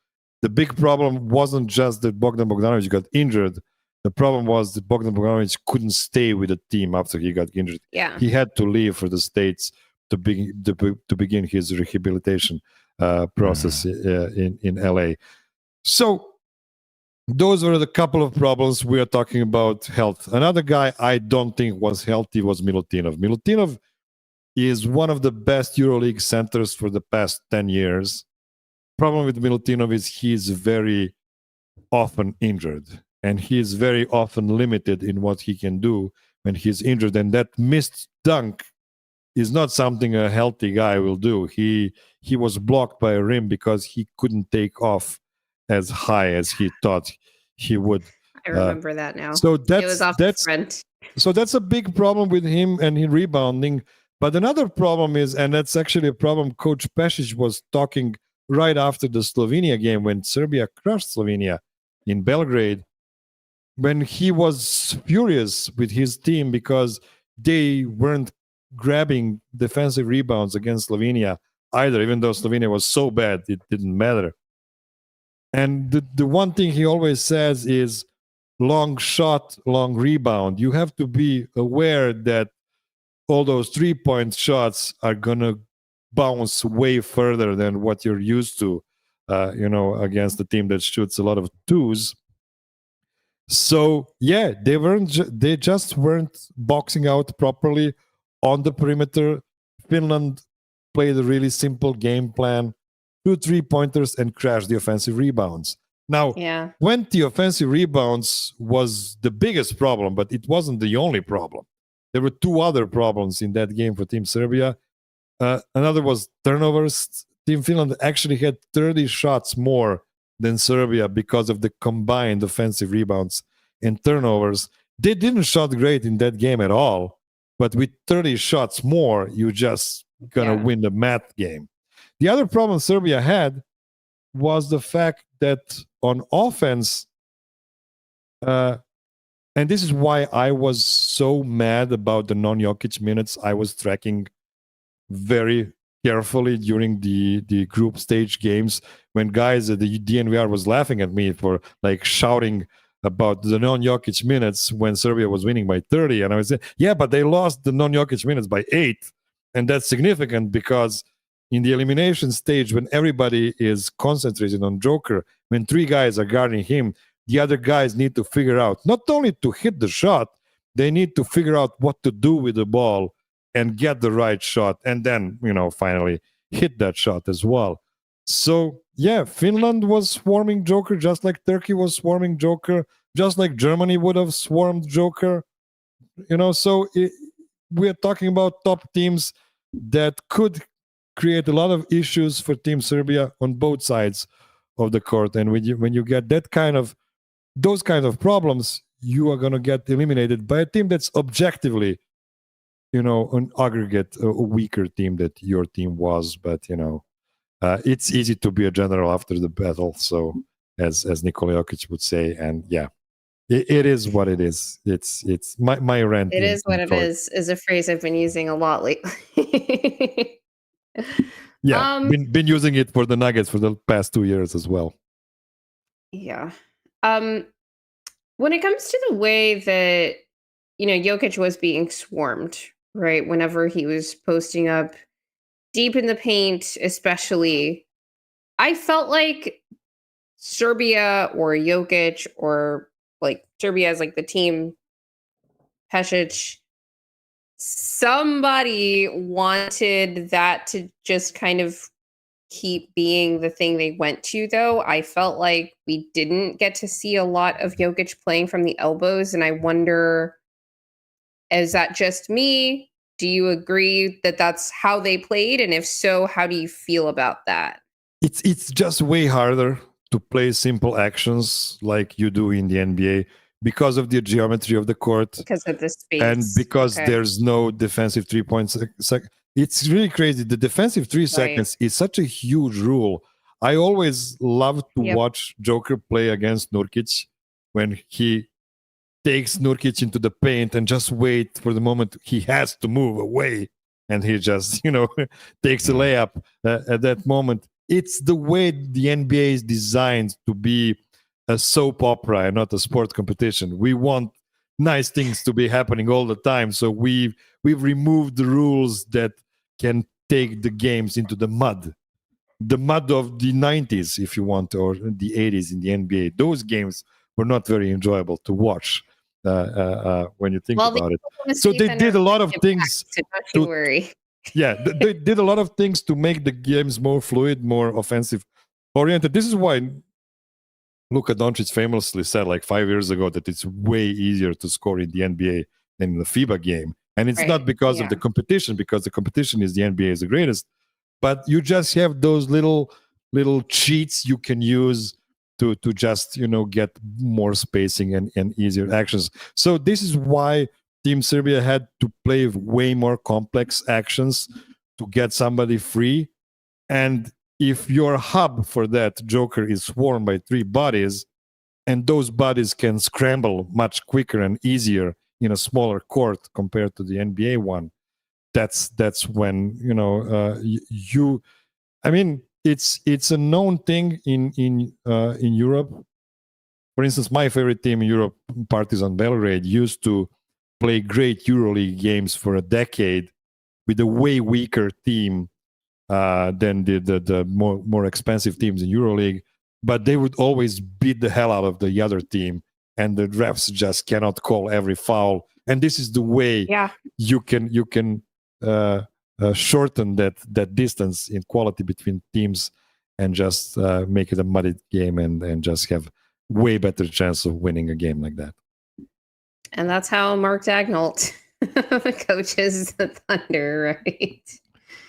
The big problem wasn't just that Bogdan Bogdanovic got injured. The problem was that Bogdan Bogdanovic couldn't stay with the team after he got injured. Yeah. He had to leave for the States to begin his rehabilitation process in LA. So those were the couple of problems we are talking about health. Another guy I don't think was healthy was Milutinov. Milutinov is one of the best EuroLeague centers for the past 10 years. Problem with Milutinov is he's very often injured. And he is very often limited in what he can do when he's injured. And that missed dunk is not something a healthy guy will do. He was blocked by a rim because he couldn't take off as high as he thought he would. I remember that now. So it was off the front. So that's a big problem with him and his rebounding. But another problem is, and that's actually a problem Coach Pešić was talking right after the Slovenia game when Serbia crushed Slovenia in Belgrade, when he was furious with his team because they weren't grabbing defensive rebounds against Slovenia either, even though Slovenia was so bad, it didn't matter. And the one thing he always says is long shot, long rebound. You have to be aware that all those three-point shots are going to bounce way further than what you're used to, against a team that shoots a lot of twos. So yeah, they just weren't boxing out properly on the perimeter. Finland played a really simple game plan, 2 3-pointers and crashed the offensive rebounds. Now, 20 offensive rebounds was the biggest problem, but it wasn't the only problem. There were 2 other problems in that game for Team Serbia. Another was turnovers. Team Finland actually had 30 shots more than Serbia because of the combined offensive rebounds and turnovers. They didn't shot great in that game at all, but with 30 shots more, you just gonna win the math game. The other problem Serbia had was the fact that on offense, and this is why I was so mad about the non-Jokic minutes I was tracking very carefully during the group stage games, when guys at the DNVR was laughing at me for like shouting about the non-Jokic minutes when Serbia was winning by 30. And I was saying, yeah, but they lost the non-Jokic minutes by 8. And that's significant because in the elimination stage, when everybody is concentrated on Joker, when 3 guys are guarding him, the other guys need to figure out not only to hit the shot, they need to figure out what to do with the ball and get the right shot, and then, finally hit that shot as well. So, yeah, Finland was swarming Joker just like Turkey was swarming Joker, just like Germany would have swarmed Joker. So we're talking about top teams that could create a lot of issues for Team Serbia on both sides of the court. And when you get those kind of problems, you are going to get eliminated by a team that's objectively, an aggregate, a weaker team that your team was. But, it's easy to be a general after the battle. So as Nikola Jokic would say, and yeah, it is what it is. It's my rant. It is what it is a phrase I've been using a lot lately. Yeah, been using it for the Nuggets for the past 2 years as well. Yeah. When it comes to the way that, Jokic was being swarmed, right? Whenever he was posting up deep in the paint, especially, I felt like Serbia or Jokic or like Serbia as like the team, Pesic, somebody wanted that to just kind of keep being the thing they went to, though. I felt like we didn't get to see a lot of Jokic playing from the elbows, and I wonder, is that just me? Do you agree that that's how they played? And if so, how do you feel about that? It's just way harder to play simple actions like you do in the NBA because of the geometry of the court. Because of the space. And because there's no defensive 3 points. It's really crazy. The defensive 3 seconds is such a huge rule. I always love to watch Joker play against Nurkic when he takes Nurkic into the paint and just wait for the moment he has to move away. And he just, takes a layup at that moment. It's the way the NBA is designed to be a soap opera and not a sport competition. We want nice things to be happening all the time. So we've removed the rules that can take the games into the mud of the 90s, if you want, or the 80s in the NBA. Those games were not very enjoyable to watch when you think about it. So they did a lot of things. So don't you worry. Yeah, they did a lot of things to make the games more fluid, more offensive oriented. This is why Luka Doncic famously said like 5 years ago that it's way easier to score in the NBA than in the FIBA game. And it's not because of the competition, because the competition is the NBA is the greatest. But you just have those little cheats you can use to just, get more spacing and easier actions. So this is why Team Serbia had to play way more complex actions to get somebody free. And if your hub for that Joker is swarmed by 3 bodies, and those bodies can scramble much quicker and easier in a smaller court compared to the NBA one, that's when you. I mean, it's a known thing in Europe. For instance, my favorite team in Europe, Partizan Belgrade, used to play great EuroLeague games for a decade with a way weaker team than the more expensive teams in EuroLeague, but they would always beat the hell out of the other team, and the refs just cannot call every foul. And this is the way you can shorten that distance in quality between teams and just make it a muddy game and just have way better chance of winning a game like that. And that's how Mark Daigneault coaches the Thunder, right?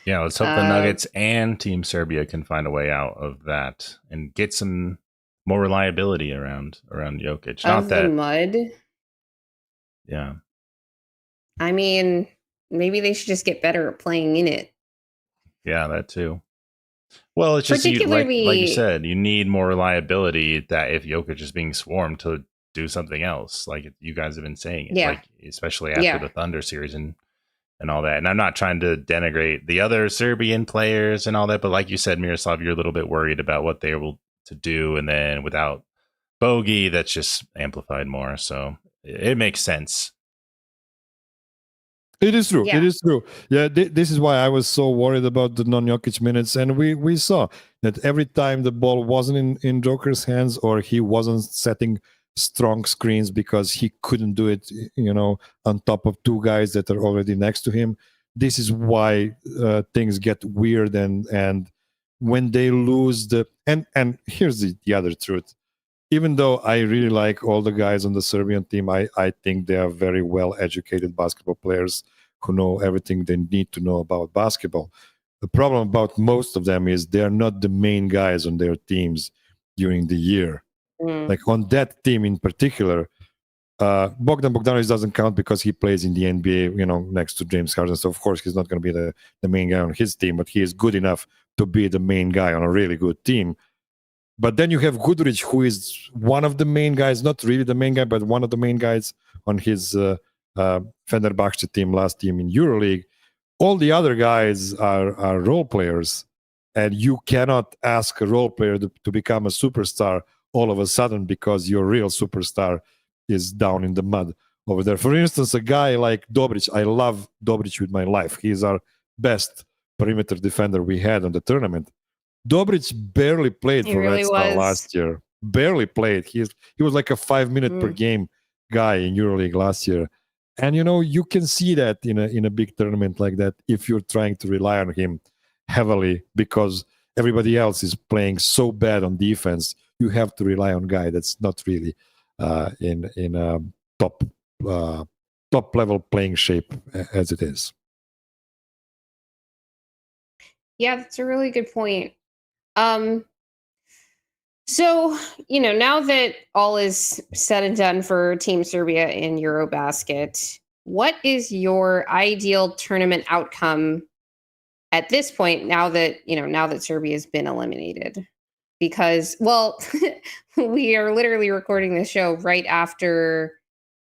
Yeah, let's hope the Nuggets and Team Serbia can find a way out of that and get some more reliability around Jokic. Not that the mud. Yeah. I mean, maybe they should just get better at playing in it. Yeah, that too. Well, it's just like you said, you need more reliability that if Jokic is being swarmed to do something else, like you guys have been saying it, like especially after the Thunder series and all that. And I'm not trying to denigrate the other Serbian players and all that, but like you said, Miroslav, you're a little bit worried about what they're able to do, and then without Bogey, that's just amplified more. So it makes sense. It is true. Yeah. It is true. Yeah, this is why I was so worried about the non-Jokic minutes. And we saw that every time the ball wasn't in Joker's hands, or he wasn't setting strong screens because he couldn't do it, on top of 2 guys that are already next to him. This is why things get weird. And when they lose and here's the other truth. Even though I really like all the guys on the Serbian team, I think they are very well-educated basketball players who know everything they need to know about basketball. The problem about most of them is they're not the main guys on their teams during the year. Like on that team in particular, Bogdan Bogdanovic doesn't count because he plays in the NBA, next to James Harden. So of course he's not going to be the main guy on his team, but he is good enough to be the main guy on a really good team. But then you have Guduric, who is one of the main guys, not really the main guy, but one of the main guys on his Fenerbahce team, last team in EuroLeague. All the other guys are role players, and you cannot ask a role player to become a superstar all of a sudden because your real superstar is down in the mud over there. For instance, a guy like Dobric, I love Dobric with my life. He's our best perimeter defender we had on the tournament. Dobric barely played for Red Star last year. Barely played. He was like a 5-minute per game guy in EuroLeague last year. And you can see that in a big tournament like that if you're trying to rely on him heavily because everybody else is playing so bad on defense. You have to rely on a guy that's not really in a top level playing shape as it is. Yeah, that's a really good point. So, now that all is said and done for Team Serbia in EuroBasket, what is your ideal tournament outcome at this point now that Serbia has been eliminated? Because, well, we are literally recording this show right after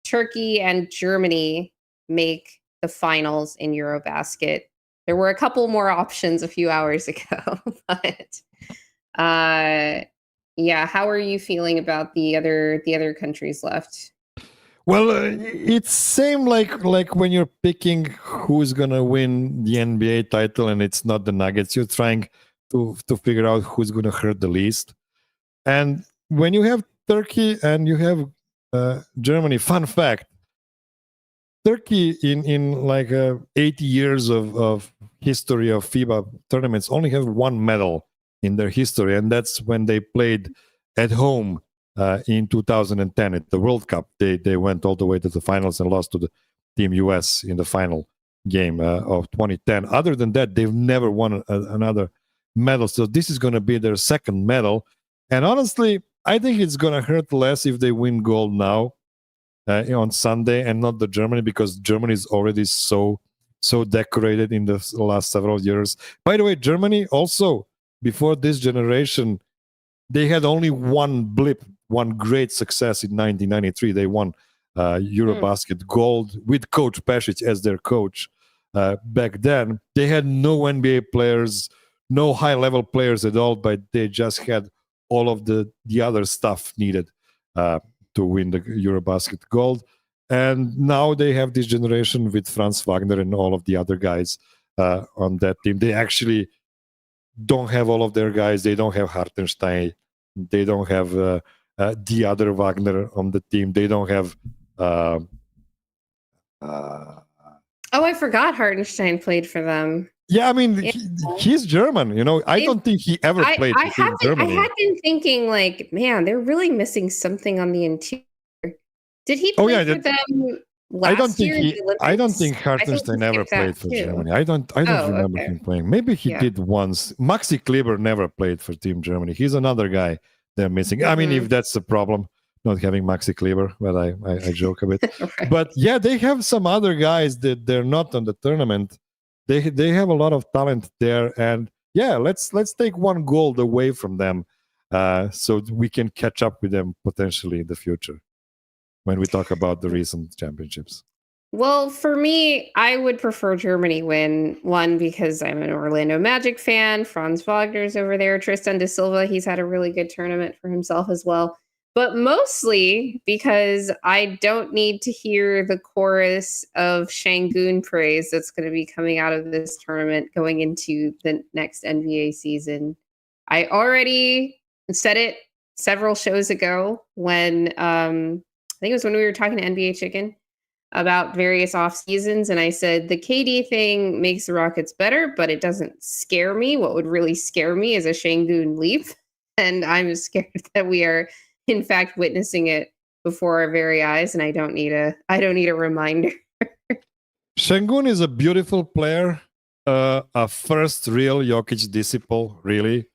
Turkey and Germany make the finals in EuroBasket. There were a couple more options a few hours ago, but how are you feeling about the other countries left? Well, it's same like when you're picking who's gonna win the NBA title, and it's not the Nuggets. You're trying to figure out who's gonna hurt the least. And when you have Turkey and you have Germany, fun fact: Turkey in like 80 years of history of FIBA tournaments only have one medal in their history, and that's when they played at home in 2010 at the World Cup. They went all the way to the finals and lost to the Team US in the final game of 2010. Other than that, they've never won another medal. So this is going to be their second medal. And honestly, I think it's going to hurt less if they win gold now on Sunday and not the Germany, because Germany is already so decorated in the last several years. By the way, Germany also, before this generation, they had only one blip, one great success in 1993. They won EuroBasket gold with Coach Pešić as their coach. Back then, they had no NBA players, no high-level players at all, but they just had all of the other stuff needed to win the EuroBasket gold. And now they have this generation with Franz Wagner and all of the other guys on that team. They actually don't have all of their guys. They don't have Hartenstein. They don't have the other Wagner on the team. They don't have... I forgot Hartenstein played for them. Yeah, I mean, he's German. I don't think he ever played for Germany. I had been thinking, like, man, they're really missing something on the interior. Did he play for them last year? I don't think Hartenstein ever played for Germany. I don't remember him playing. Maybe he did once. Maxi Kleber never played for Team Germany. He's another guy they're missing. I mean, if that's the problem, not having Maxi Kleber, but I joke a bit. Right. But yeah, they have some other guys that they're not on the tournament. They have a lot of talent there, and yeah, let's take one gold away from them, so we can catch up with them potentially in the future when we talk about the recent championships. Well, for me, I would prefer Germany win. One, because I'm an Orlando Magic fan. Franz Wagner's over there. Tristan da Silva, he's had a really good tournament for himself as well. But mostly because I don't need to hear the chorus of Şengün praise that's going to be coming out of this tournament going into the next NBA season. I already said it several shows ago when, I think it was when we were talking to NBA Chicken about various off seasons. And I said, the KD thing makes the Rockets better, but it doesn't scare me. What would really scare me is a Şengün leap. And I'm scared that we are, in fact, witnessing it before our very eyes, and I don't need a reminder. Şengün is a beautiful player, a first real Jokic disciple, really.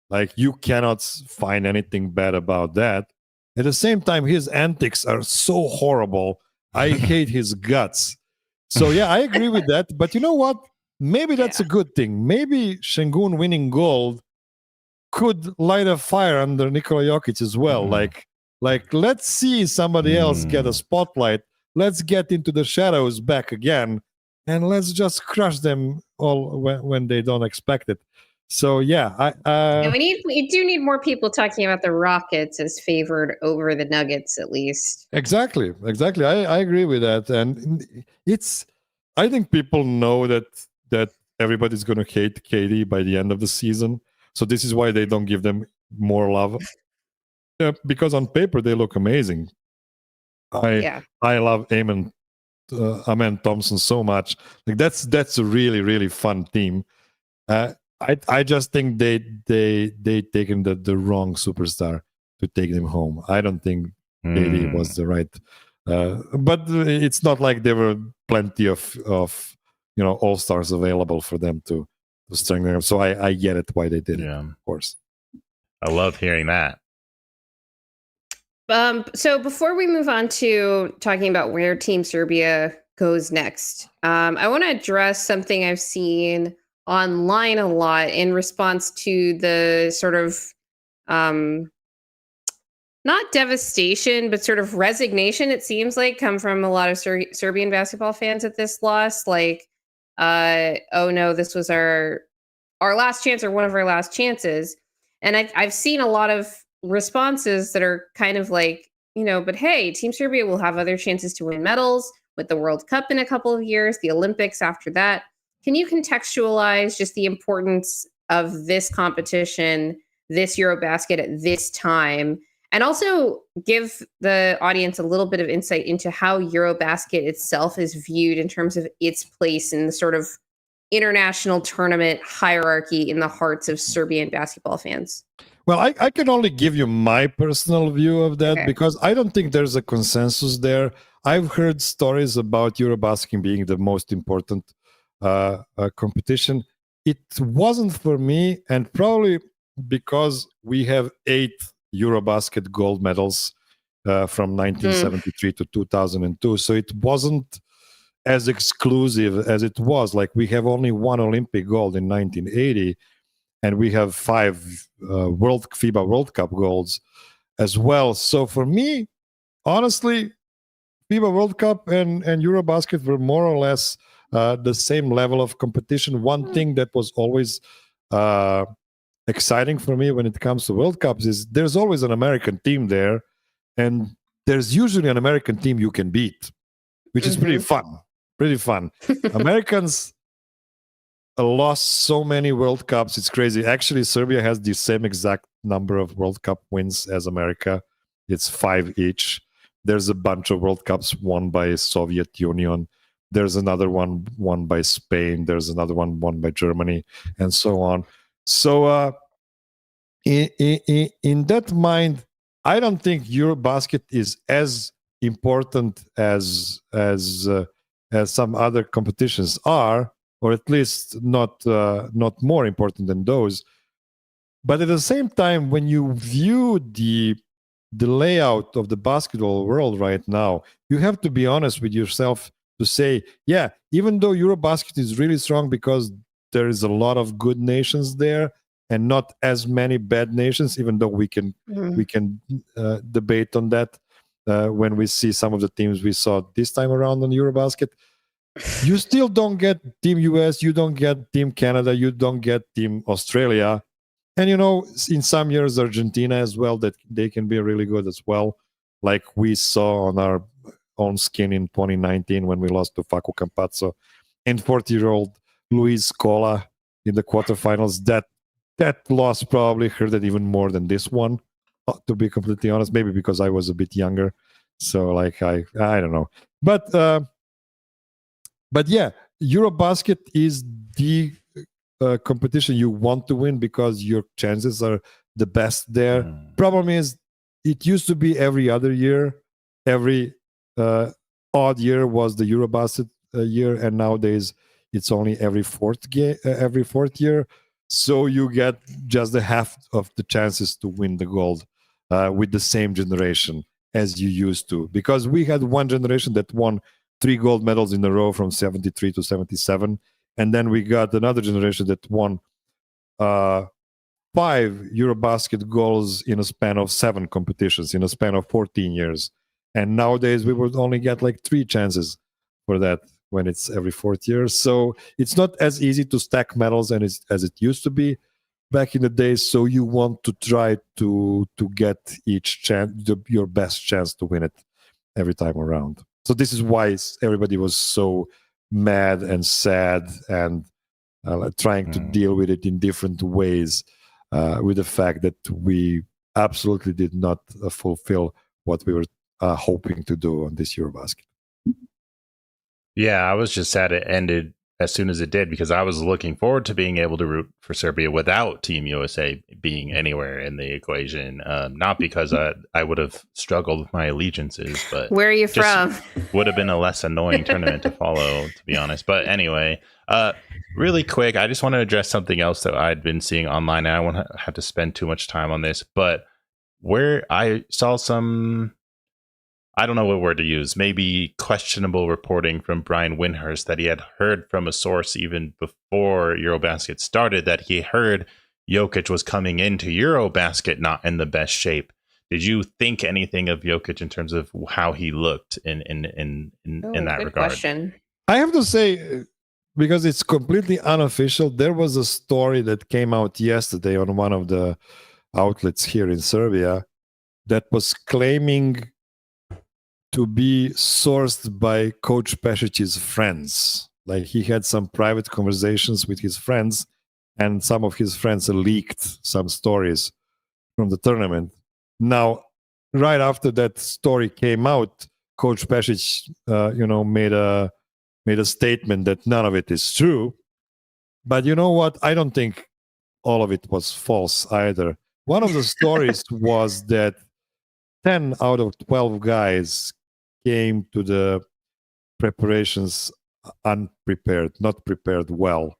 Like, you cannot find anything bad about that. At the same time, his antics are so horrible. I hate his guts. So yeah, I agree with that. But you know what? Maybe that's a good thing. Maybe Şengün winning gold could light a fire under Nikola Jokic as well. Like let's see somebody else get a spotlight. Let's get into the shadows back again, and let's just crush them all when they don't expect it. So yeah, and we do need more people talking about the Rockets as favored over the Nuggets, at least. Exactly. I agree with that, and I think people know that everybody's going to hate KD by the end of the season. So this is why they don't give them more love. Because on paper they look amazing. I love Amen Thompson so much. Like that's a really, really fun team. I just think they taken the wrong superstar to take them home. I don't think KD was the right. But it's not like there were plenty of all-stars available for them to strengthen them. So I get it why they did it, of course. I love hearing that. So before we move on to talking about where Team Serbia goes next, I want to address something I've seen online a lot in response to the sort of not devastation, but sort of resignation, it seems like, come from a lot of Serbian basketball fans at this loss. Like, oh no, this was our last chance, or one of our last chances. And I've seen a lot of responses that are kind of like, but hey, Team Serbia will have other chances to win medals with the World Cup in a couple of years, the Olympics after that. Can you contextualize just the importance of this competition, this EuroBasket at this time, and also give the audience a little bit of insight into how EuroBasket itself is viewed in terms of its place in the sort of international tournament hierarchy in the hearts of Serbian basketball fans? Well, I can only give you my personal view of that because I don't think there's a consensus there. I've heard stories about EuroBasket being the most important competition. It wasn't for me, and probably because we have 8 EuroBasket gold medals from 1973 to 2002. So it wasn't as exclusive as it was. Like, we have only 1 Olympic gold in 1980, and we have 5 FIBA World Cup golds as well. So for me, honestly, FIBA World Cup and EuroBasket were more or less the same level of competition. One thing that was always exciting for me when it comes to World Cups is there's always an American team there, and there's usually an American team you can beat, which is pretty fun. Americans lost so many World Cups. It's crazy. Actually, Serbia has the same exact number of World Cup wins as America. It's 5 each. There's a bunch of World Cups won by Soviet Union. There's another one won by Spain. There's another one won by Germany, and so on. So in that mind, I don't think EuroBasket is as important as some other competitions are, or at least not more important than those. But at the same time, when you view the layout of the basketball world right now, you have to be honest with yourself to say, yeah, even though EuroBasket is really strong because there is a lot of good nations there and not as many bad nations, even though we can debate on that when we see some of the teams we saw this time around on EuroBasket. You still don't get Team US, you don't get Team Canada, you don't get Team Australia. And, in some years, Argentina as well, that they can be really good as well. Like we saw on our own skin in 2019 when we lost to Facu Campazzo and 40-year-old Luis Scola in the quarterfinals. That loss probably hurt it even more than this one, to be completely honest. Maybe because I was a bit younger. So, I don't know. But yeah, EuroBasket is the competition you want to win because your chances are the best there. Problem is, it used to be every other year. Every odd year was the EuroBasket year, and nowadays it's only every fourth year. So you get just the half of the chances to win the gold with the same generation as you used to, because we had one generation that won 3 gold medals in a row from 73 to 77, and then we got another generation that won 5 EuroBasket goals in a span of 7 competitions in a span of 14 years. And nowadays we would only get like 3 chances for that when it's every 4th year. So it's not as easy to stack medals as it used to be back in the day. So you want to try to get each chance, your best chance to win it every time around. So this is why everybody was so mad and sad and trying to deal with it in different ways, with the fact that we absolutely did not fulfill what we were hoping to do on this EuroBasket. Yeah, I was just sad it ended as soon as it did, because I was looking forward to being able to root for Serbia without Team USA being anywhere in the equation. Not because I would have struggled with my allegiances, but where are you from? Would have been a less annoying tournament to follow, to be honest. But anyway, really quick, I just want to address something else that I'd been seeing online. And I won't have to spend too much time on this, but where I saw some, I don't know what word to use, maybe questionable reporting from Brian Windhurst, that he had heard from a source even before EuroBasket started that he heard Jokic was coming into EuroBasket not in the best shape. Did you think anything of Jokic in terms of how he looked in that regard? Question. I have to say, because it's completely unofficial, there was a story that came out yesterday on one of the outlets here in Serbia that was claiming to be sourced by Coach Pešic's friends. Like, he had some private conversations with his friends, and some of his friends leaked some stories from the tournament. Now, right after that story came out, Coach Pešic, made a statement that none of it is true. But you know what? I don't think all of it was false either. One of the stories was that 10 out of 12 guys came to the preparations unprepared, not prepared well.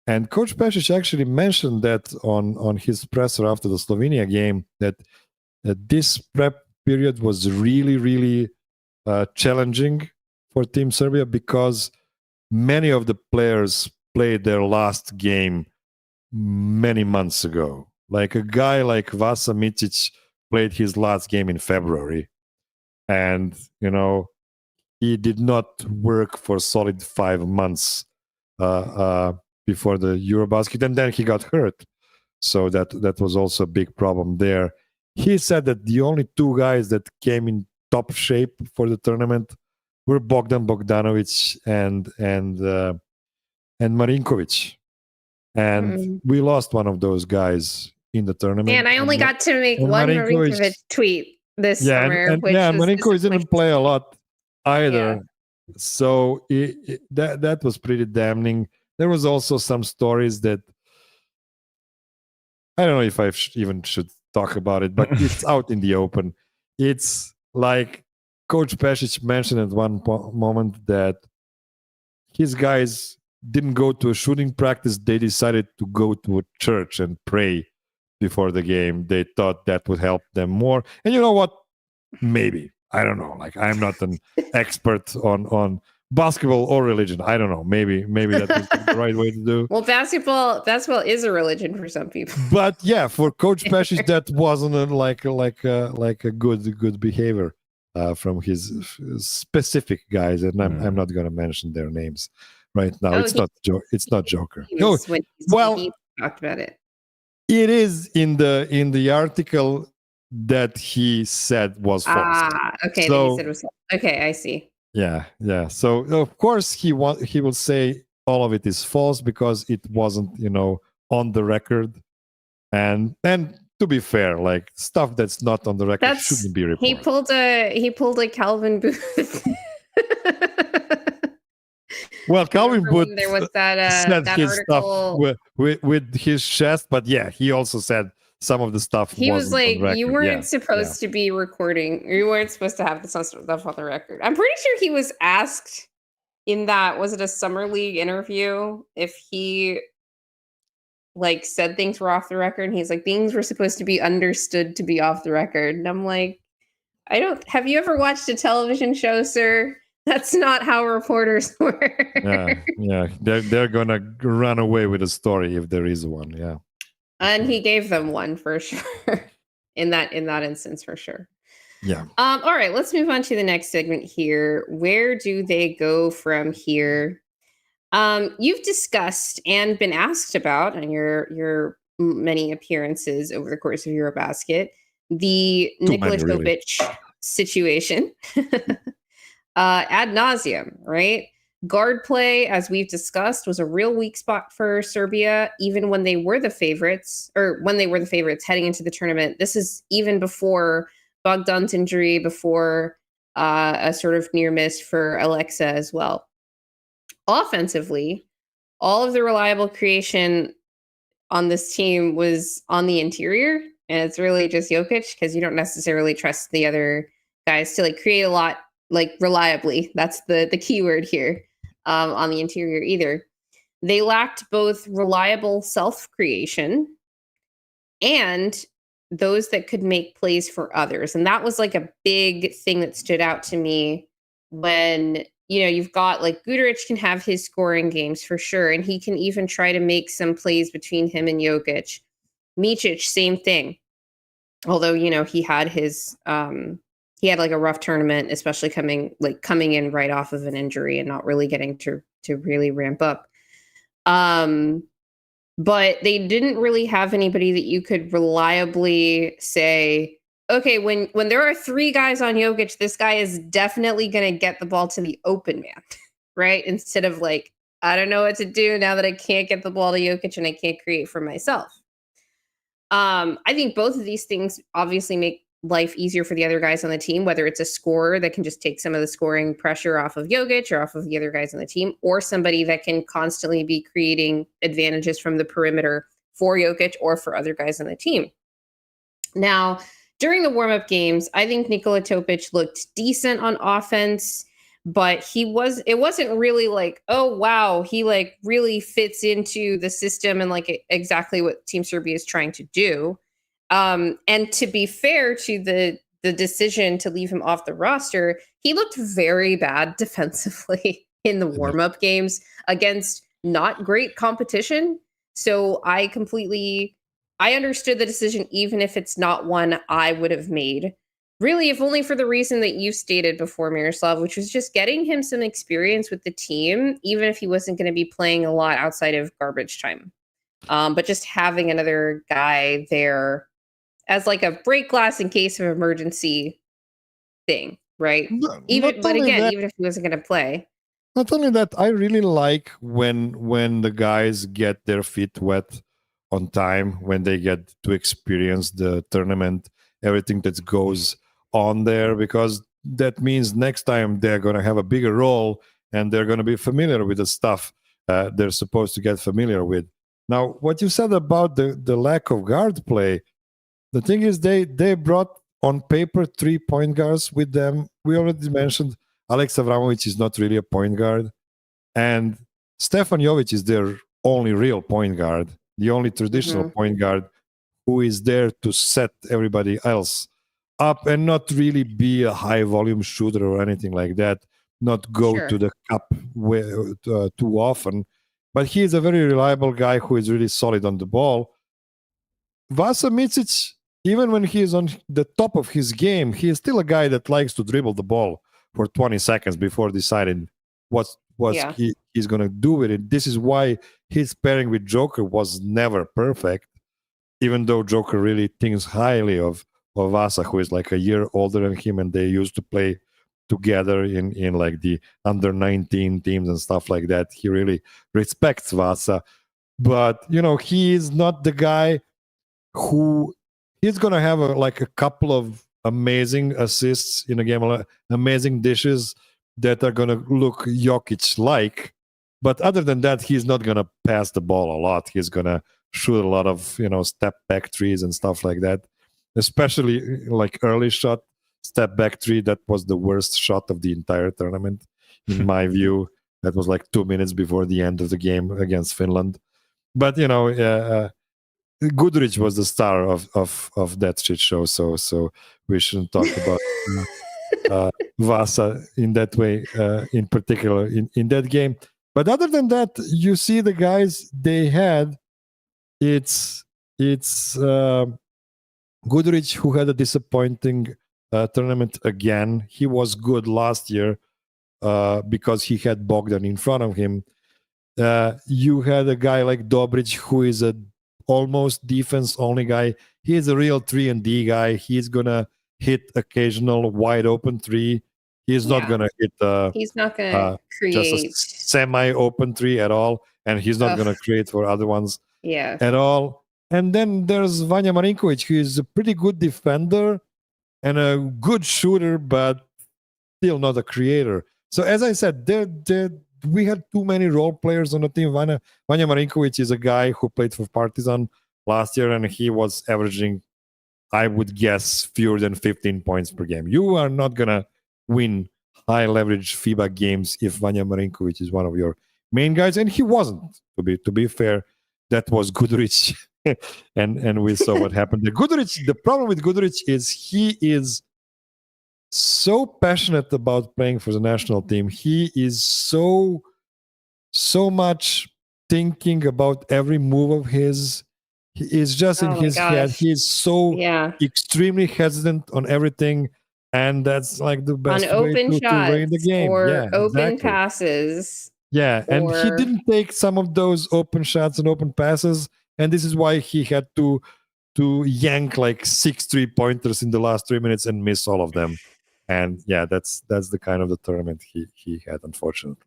And Coach Pešic actually mentioned that on his presser after the Slovenia game, that this prep period was really, really challenging for Team Serbia, because many of the players played their last game many months ago. Like a guy like Vasa Micic played his last game in February. And, he did not work for a solid 5 months before the EuroBasket, and then he got hurt. So that was also a big problem there. He said that the only 2 guys that came in top shape for the tournament were Bogdan Bogdanovic and Marinkovic. And we lost one of those guys in the tournament. And I only got to make one Marinkovic tweet this summer. Marinkovic didn't play a lot either. Yeah. So that was pretty damning. There was also some stories that I don't know if I even should talk about it, but it's out in the open. It's like Coach Pešic mentioned at one moment that his guys didn't go to a shooting practice. They decided to go to a church and pray before the game. They thought that would help them more. And you know what? Maybe. I don't know. Like, I'm not an expert on basketball or religion. I don't know. Maybe that is the right way to do. Well, basketball is a religion for some people. But yeah, for Coach Pešic, that wasn't like a good behavior from his specific guys, and I'm not going to mention their names right now. It's not Joker. No, well, he talked about it. It is in the article that he said was false. Okay. So, he said was false. Okay, I see. Yeah. So of course he will say all of it is false because it wasn't, on the record. And to be fair, like, stuff that's not on the record shouldn't be reported. He pulled a Calvin Booth. Well, Calvin Booth there was that said his stuff with his chest, but yeah, he also said some of the stuff. He was like, you weren't supposed to be recording. You weren't supposed to have this stuff on the record. I'm pretty sure he was asked in that, was it a Summer League interview, if he like said things were off the record, and he's like, things were supposed to be understood to be off the record. And I'm like, have you ever watched a television show, sir? That's not how reporters work. Yeah. They're gonna run away with a story if there is one. Yeah. And he gave them one for sure. in that instance, for sure. Yeah. All right, let's move on to the next segment here. Where do they go from here? You've discussed and been asked about in your many appearances over the course of EuroBasket the Nikola Jokic situation ad nauseum, right? Guard play, as we've discussed, was a real weak spot for Serbia, even when they were the favorites, heading into the tournament. This is even before Bogdan's injury, before a sort of near miss for Alexa as well. Offensively, all of the reliable creation on this team was on the interior, and it's really just Jokic, because you don't necessarily trust the other guys to like create a lot like reliably. That's the key word here on the interior either. They lacked both reliable self-creation and those that could make plays for others. And that was like a big thing that stood out to me when, you've got like Guduric can have his scoring games for sure. And he can even try to make some plays between him and Jokic. Micic, same thing. Although, he had his, he had like a rough tournament, especially coming in right off of an injury and not really getting to really ramp up. But they didn't really have anybody that you could reliably say, okay, when there are three guys on Jokic, this guy is definitely going to get the ball to the open man, right? Instead of like, I don't know what to do now that I can't get the ball to Jokic and I can't create for myself. I think both of these things obviously make life easier for the other guys on the team, whether it's a scorer that can just take some of the scoring pressure off of Jokic or off of the other guys on the team, or somebody that can constantly be creating advantages from the perimeter for Jokic or for other guys on the team. Now, during the warm-up games, I think Nikola Topic looked decent on offense, but it wasn't really like, oh, wow, he like really fits into the system and like exactly what Team Serbia is trying to do. And to be fair to the decision to leave him off the roster, he looked very bad defensively in the warm-up games against not great competition. So I understood the decision, even if it's not one I would have made. Really, if only for the reason that you stated before, Miroslav, which was just getting him some experience with the team, even if he wasn't going to be playing a lot outside of garbage time. But just having another guy there as like a break glass in case of emergency thing, right? Even if he wasn't going to play. Not only that, I really like when the guys get their feet wet on time, when they get to experience the tournament, everything that goes on there, because that means next time they're going to have a bigger role and they're going to be familiar with the stuff they're supposed to get familiar with. Now, what you said about the lack of guard play, the thing is they brought on paper 3 point guards with them. We already mentioned Alex Avramovic is not really a point guard, and Stefan Jovic is their only real point guard, the only traditional point guard who is there to set everybody else up and not really be a high volume shooter or anything like that, not go to the cup too often. But he is a very reliable guy who is really solid on the ball. Vasa Micic, even when he is on the top of his game, he is still a guy that likes to dribble the ball for 20 seconds before deciding what he's going to do with it. This is why his pairing with Joker was never perfect, even though Joker really thinks highly of Vasa, who is like a year older than him, and they used to play together in like the under 19 teams and stuff like that. He really respects Vasa, but he is not the guy who he's gonna have a couple of amazing assists in a game, amazing dishes that are gonna look Jokic like, but other than that, he's not gonna pass the ball a lot. He's gonna shoot a lot of step back threes and stuff like that, especially like early shot step back three. That was the worst shot of the entire tournament in my view. That was like 2 minutes before the end of the game against Finland. but Goodrich was the star of that shit show, so we shouldn't talk about Vasa in that way, in particular in that game. But other than that, you see the guys they had. It's Goodrich who had a disappointing tournament again. He was good last year because he had Bogdan in front of him. You had a guy like Dobric who is a almost defense only guy. He is a real 3-and-D guy. He's gonna hit occasional wide open three. He's not gonna hit he's not gonna just a create semi-open three at all, and he's not gonna create for other ones at all. And then there's Vanja Marinkovic, who is a pretty good defender and a good shooter, but still not a creator. So as I said, we had too many role players on the team. Vanja Marinkovic is a guy who played for Partizan last year, and he was averaging, I would guess, fewer than 15 points per game. You are not going to win high leverage FIBA games if Vanja Marinkovic is one of your main guys, and he wasn't, to be fair. That was Goodrich, and we saw what happened. The problem with Goodrich is he is so passionate about playing for the national team. He is so much thinking about every move of his. He is just in his head. He is so extremely hesitant on everything, and that's like the best on way open to win the game. Or open passes. Yeah, and he didn't take some of those open shots and open passes, and this is why he had to yank like 6 3-pointers in the last 3 minutes and miss all of them. And yeah, that's the kind of the tournament he had, unfortunately.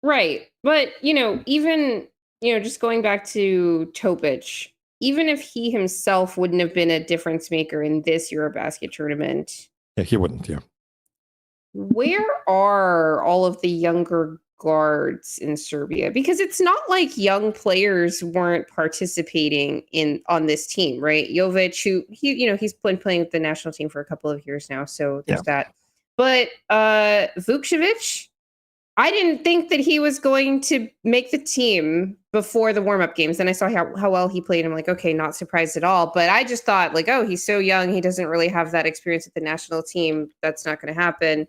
Right. But, even, just going back to Topic, even if he himself wouldn't have been a difference maker in this EuroBasket tournament. Yeah, he wouldn't, yeah. Where are all of the younger guards in Serbia? Because it's not like young players weren't participating on this team, right? Jovic, who he's been playing with the national team for a couple of years now, so there's that. But Vukcevic, I didn't think that he was going to make the team before the warm-up games. Then I saw how well he played. I'm like, okay, not surprised at all. But I just thought, like, oh, he's so young. He doesn't really have that experience with the national team. That's not going to happen.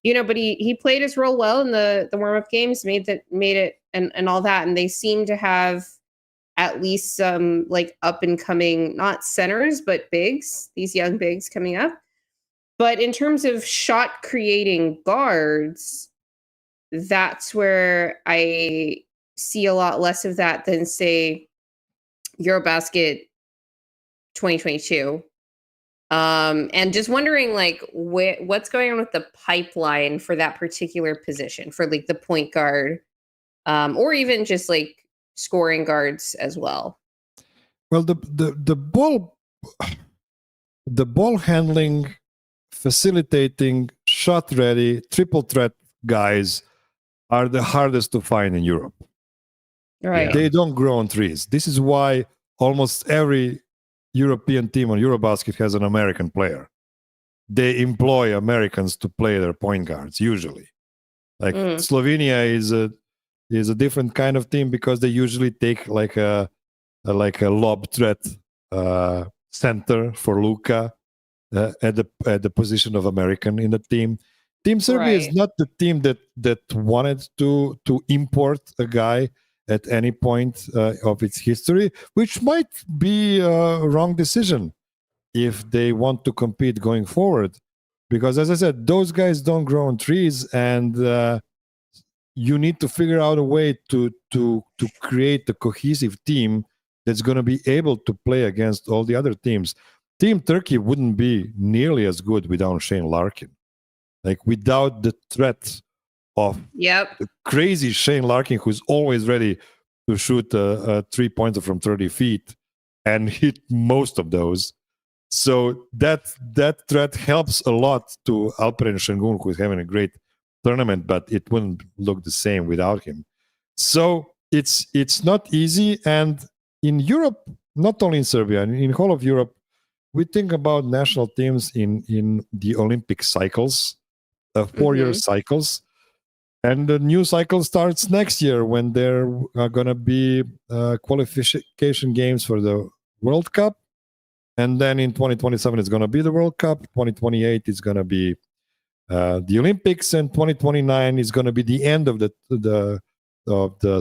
But he played his role well in the warm-up games, made it and all that. And they seem to have at least some like up and coming, not centers, but bigs, these young bigs coming up. But in terms of shot creating guards, that's where I see a lot less of that than, say, EuroBasket 2022. And just wondering, like, what's going on with the pipeline for that particular position, for like the point guard, or even just like scoring guards as well. Well, the ball handling, facilitating, shot ready, triple threat guys are the hardest to find in Europe. Right. They don't grow on trees. This is why almost every European team on EuroBasket has an American player. They employ Americans to play their point guards usually. Like Slovenia is a different kind of team because they usually take like a lob threat center for Luka at the position of American in the team. Team Serbia is not the team that wanted to import a guy at any point of its history, which might be a wrong decision if they want to compete going forward. Because as I said, those guys don't grow on trees, and you need to figure out a way to create a cohesive team that's going to be able to play against all the other teams. Team Turkey wouldn't be nearly as good without Shane Larkin. Like, without the threat of the crazy Shane Larkin, who's always ready to shoot a 3-pointer from 30 feet and hit most of those. So that threat helps a lot to Alperen Şengün, who's having a great tournament, but it wouldn't look the same without him. So it's not easy. And in Europe, not only in Serbia, in whole of Europe, we think about national teams in the Olympic cycles, 4-year cycles. And the new cycle starts next year when there are going to be qualification games for the World Cup. And then in 2027, it's going to be the World Cup. 2028 is going to be the Olympics. And 2029 is going to be the end of the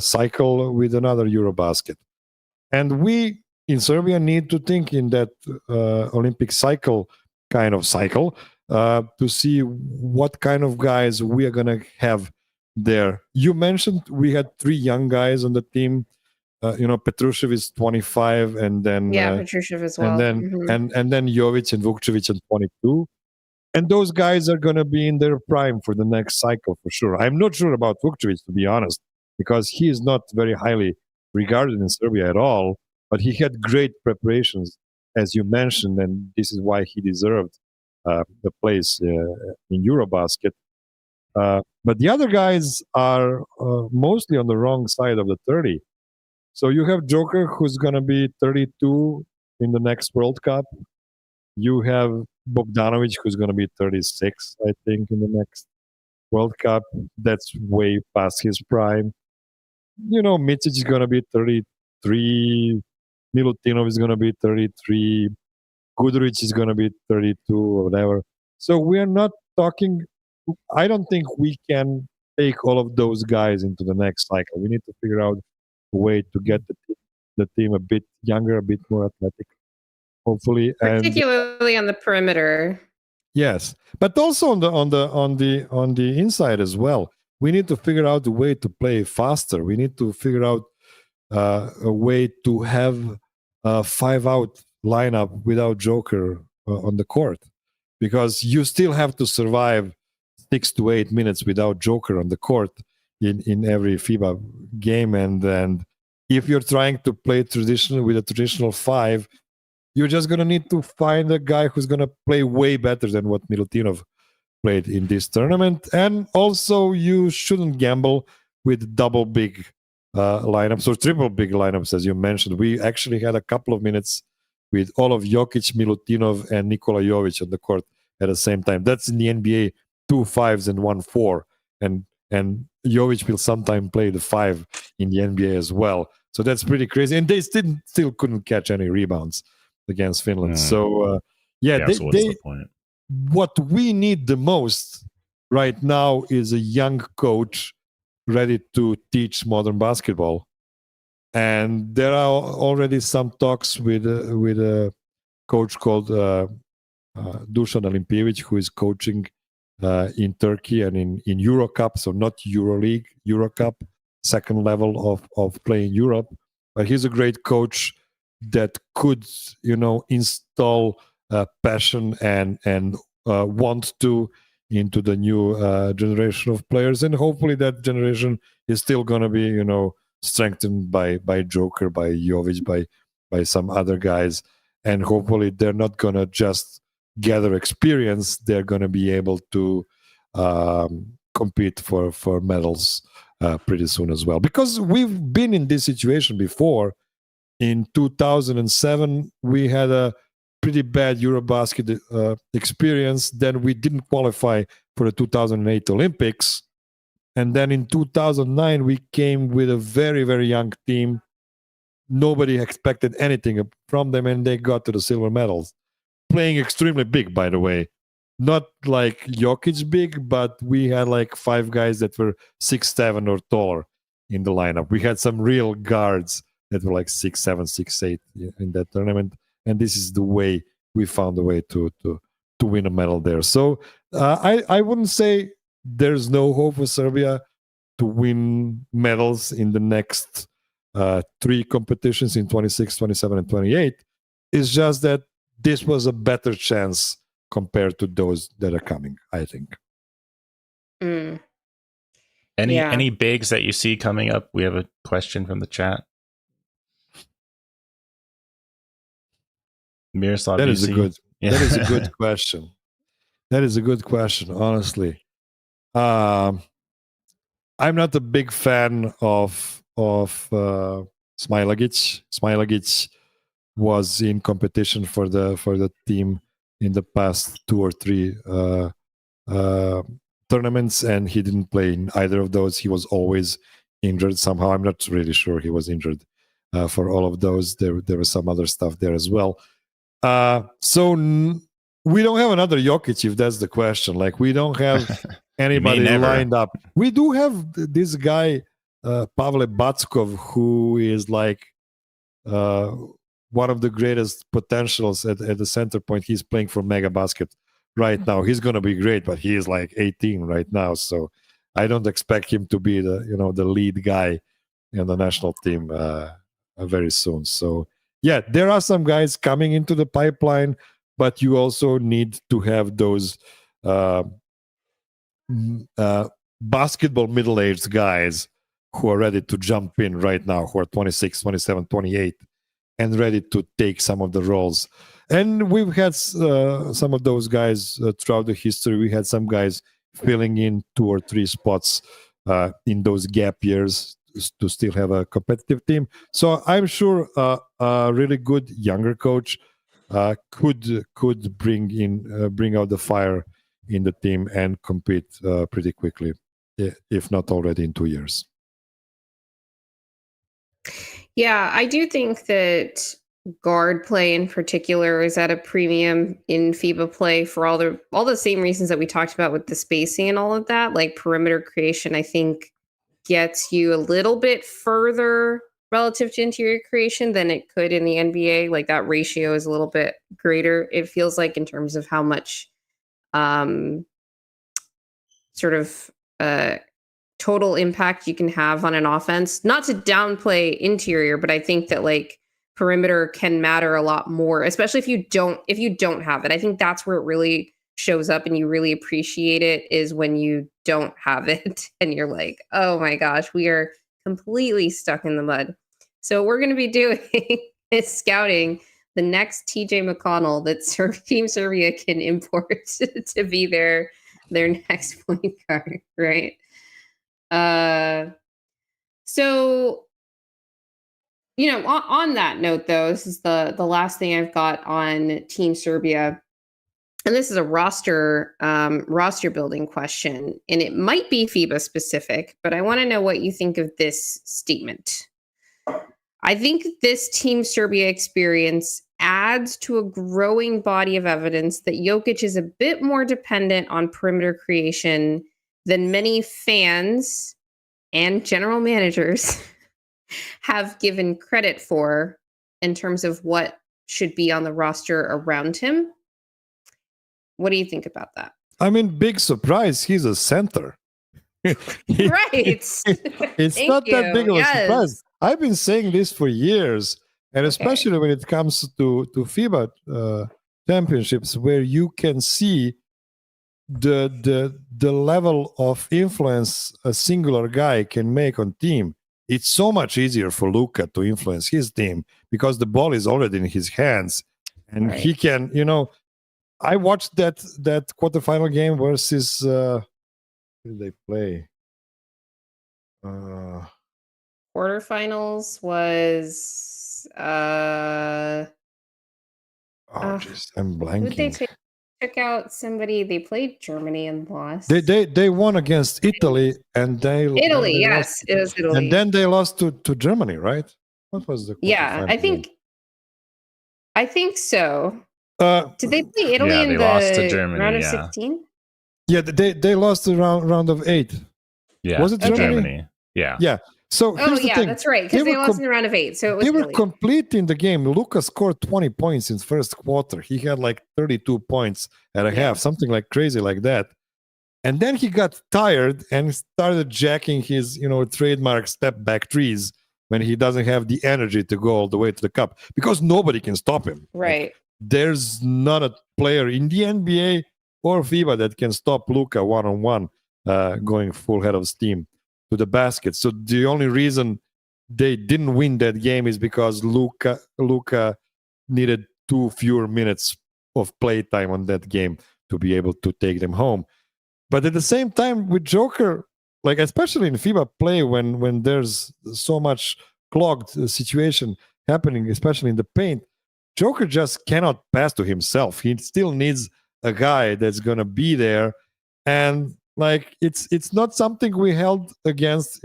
cycle with another EuroBasket. And we in Serbia need to think in that Olympic cycle to see what kind of guys we are going to have there. You mentioned we had 3 young guys on the team. Petrushev is 25, and then Petrushev as well, and then Jovic and Vukcevic at 22. And those guys are going to be in their prime for the next cycle for sure. I'm not sure about Vukcevic, to be honest, because he is not very highly regarded in Serbia at all. But he had great preparations, as you mentioned, and this is why he deserved the place in EuroBasket. But the other guys are mostly on the wrong side of the 30. So you have Joker, who's going to be 32 in the next World Cup. You have Bogdanovic, who's going to be 36, I think, in the next World Cup. That's way past his prime. Micic is going to be 33. Milutinov is going to be 33. Guduric is going to be 32 or whatever. So we are not talking. I don't think we can take all of those guys into the next cycle. We need to figure out a way to get the team a bit younger, a bit more athletic, hopefully, particularly on the perimeter. Yes, but also on the inside as well. We need to figure out a way to play faster. We need to figure out a way to have a 5-out lineup without Joker on the court, because you still have to survive 6 to 8 minutes without Joker on the court in every FIBA game. And if you're trying to play with a traditional 5, you're just going to need to find a guy who's going to play way better than what Milutinov played in this tournament. And also, you shouldn't gamble with double big lineups or triple big lineups, as you mentioned. We actually had a couple of minutes with all of Jokic, Milutinov, and Nikola Jovic on the court at the same time. That's in the NBA, 2 5s and 1 4. And Jovic will sometime play the 5 in the NBA as well. So that's pretty crazy. And they still couldn't catch any rebounds against Finland. So, so what's the point? What we need the most right now is a young coach ready to teach modern basketball. And there are already some talks with a coach called Dusan Olimpijevic, who is coaching in Turkey and in EuroCup, so not EuroLeague, EuroCup, second level of playing Europe. But he's a great coach that could, install passion and want to into the new generation of players. And hopefully that generation is still going to be, strengthened by Joker, by Jovic, by some other guys. And hopefully they're not going to just gather experience. They're going to be able to compete for medals pretty soon as well. Because we've been in this situation before. In 2007, we had a pretty bad EuroBasket experience. Then we didn't qualify for the 2008 Olympics. And then in 2009, we came with a very, very young team. Nobody expected anything from them, and they got to the silver medals. Playing extremely big, by the way. Not like Jokic big, but we had like 5 guys that were 6'7" or taller in the lineup. We had some real guards that were like 6'7", 6'8" in that tournament. And this is the way we found a way to win a medal there. So I wouldn't say there's no hope for Serbia to win medals in the next 3 competitions in 26, 27, and 28. It's just that this was a better chance compared to those that are coming, I think. Any bigs that you see coming up? We have a question from the chat. Miroslav, that is a good question. That is a good question, honestly. I'm not a big fan of Smailagic. Smailagic was in competition for the team in the past 2 or 3 tournaments, and he didn't play in either of those. He was always injured somehow. I'm not really sure he was injured for all of those. There was some other stuff there as well. We don't have another Jokic, if that's the question. Like, we don't have anybody lined up. We do have this guy, Pavle Batskov, who is like one of the greatest potentials at the center point. He's playing for EuroBasket right now. He's going to be great, but he is like 18 right now. So I don't expect him to be the lead guy in the national team very soon. So yeah, there are some guys coming into the pipeline, but you also need to have those basketball middle-aged guys who are ready to jump in right now, who are 26, 27, 28, and ready to take some of the roles. And we've had some of those guys throughout the history. We had some guys filling in 2 or 3 spots in those gap years to still have a competitive team. So I'm sure a really good younger coach could bring out the fire in the team and compete pretty quickly, if not already in 2 years. Yeah, I do think that guard play in particular is at a premium in FIBA play for all the same reasons that we talked about with the spacing and all of that. Like, perimeter creation, I think, gets you a little bit further relative to interior creation than it could in the NBA. Like, that ratio is a little bit greater, it feels like, in terms of how much sort of total impact you can have on an offense. Not to downplay interior, but I think that like perimeter can matter a lot more, especially if you don't have it. I think that's where it really shows up and you really appreciate it, is when you don't have it and you're like, oh my gosh, we are completely stuck in the mud. So what we're going to be doing is scouting the next TJ McConnell that Team Serbia can import to be their next point guard, right? So, on that note, though, this is the last thing I've got on Team Serbia, and this is a roster building question, and it might be FIBA specific, but I want to know what you think of this statement. I think this Team Serbia experience adds to a growing body of evidence that Jokic is a bit more dependent on perimeter creation than many fans and general managers have given credit for in terms of what should be on the roster around him. What do you think about that? I mean, big surprise, he's a center. Right. It's not that big of a surprise. I've been saying this for years, and especially when it comes to FIBA championships, where you can see the level of influence a singular guy can make on team. It's so much easier for Luka to influence his team because the ball is already in his hands, and he can, I watched that quarterfinal game versus who did they play? Quarterfinals was I'm blanking. Who did they took out somebody? They played Germany and lost. They won against Italy, and it was Italy. And then they lost to Germany, right? What was the I think so. Did they play Italy in the lost to Germany, round of 16? Yeah, they lost the round of 8. Yeah, was it Germany? Yeah. So here's the thing. That's right, because they lost in the round of 8. So it was they were Italy. complete in the game. Luka scored 20 points in first quarter. He had like 32 points at a half, something like crazy like that. And then he got tired and started jacking his, trademark step back threes when he doesn't have the energy to go all the way to the cup because nobody can stop him. Right. Like, there's not a player in the NBA or FIBA that can stop Luka one-on-one going full head of steam to the basket. So the only reason they didn't win that game is because Luka needed 2 fewer minutes of play time on that game to be able to take them home. But at the same time, with Joker, like especially in FIBA play, when there's so much clogged situation happening, especially in the paint, Joker just cannot pass to himself. He still needs a guy that's going to be there. And Like it's not something we held against,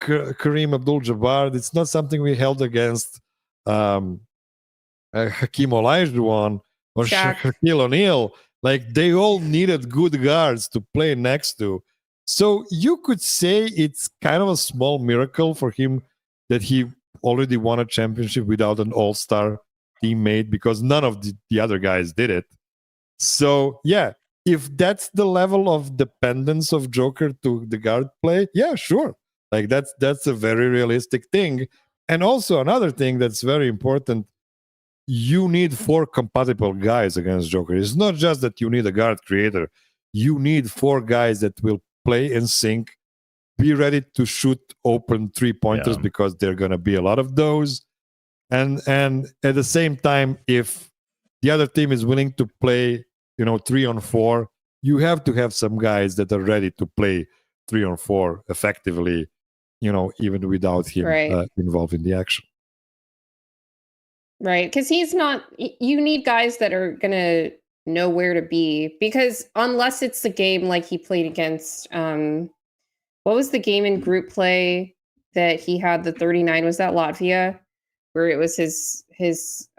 Kareem Abdul-Jabbar. It's not something we held against Hakeem Olajuwon or Shaq. Shaquille O'Neal. Like they all needed good guards to play next to. So you could say it's kind of a small miracle for him that he already won a championship without an all-star teammate, because none of the other guys did it. So yeah, if that's the level of dependence of Joker to the guard play, yeah, sure. Like that's a very realistic thing. And also another thing that's very important, you need 4 compatible guys against Joker. It's not just that you need a guard creator. You need 4 guys that will play in sync, be ready to shoot open 3-pointers, because there are going to be a lot of those. And at the same time, if the other team is willing to play, 3-on-4, you have to have some guys that are ready to play 3-on-4 effectively, even without him involved in the action. Right, because he's not. You need guys that are gonna know where to be, because unless it's the game like he played against, what was the game in group play that he had the 39? Was that Latvia, where it was his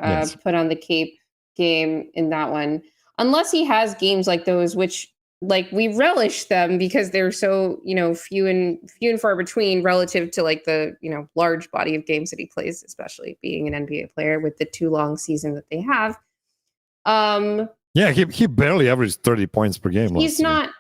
Yes. put on the cape game in that one? Unless he has games like those, which like we relish them because they're so few and far between relative to like the large body of games that he plays, especially being an NBA player with the 2 long season that they have. Yeah, he barely averaged 30 points per game. He's not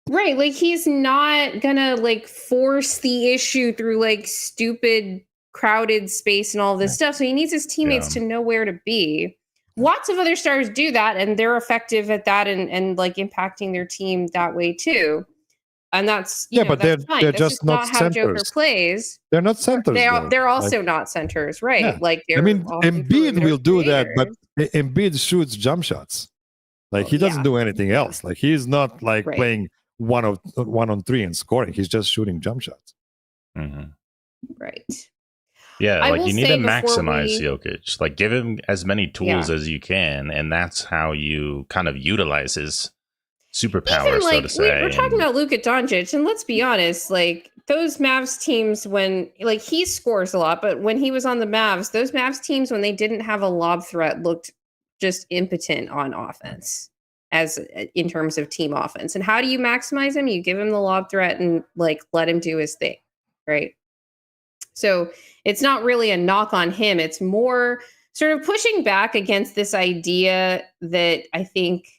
right. Like he's not gonna like force the issue through like stupid crowded space and all this stuff. So he needs his teammates to know where to be. Lots of other stars do that, and they're effective at that, and like impacting their team that way too. And that's but that's fine. they're That's just not how Joker centers. plays. They're not centers. They're also not centers, right? Yeah. Like Embiid will do that, but Embiid shoots jump shots. Like he doesn't do anything else. Like he's not like playing 1-on-3 and scoring. He's just shooting jump shots. Mm-hmm. Right. Yeah, like you need to maximize Jokic. Like give him as many tools as you can, and that's how you kind of utilize his superpower, so to say. We're talking about Luka Doncic, and let's be honest, like those Mavs teams, when like he scores a lot, but when he was on the Mavs, those Mavs teams, when they didn't have a lob threat, looked just impotent on offense, as in terms of team offense. And how do you maximize him? You give him the lob threat and like let him do his thing, right? So it's not really a knock on him. It's more sort of pushing back against this idea that I think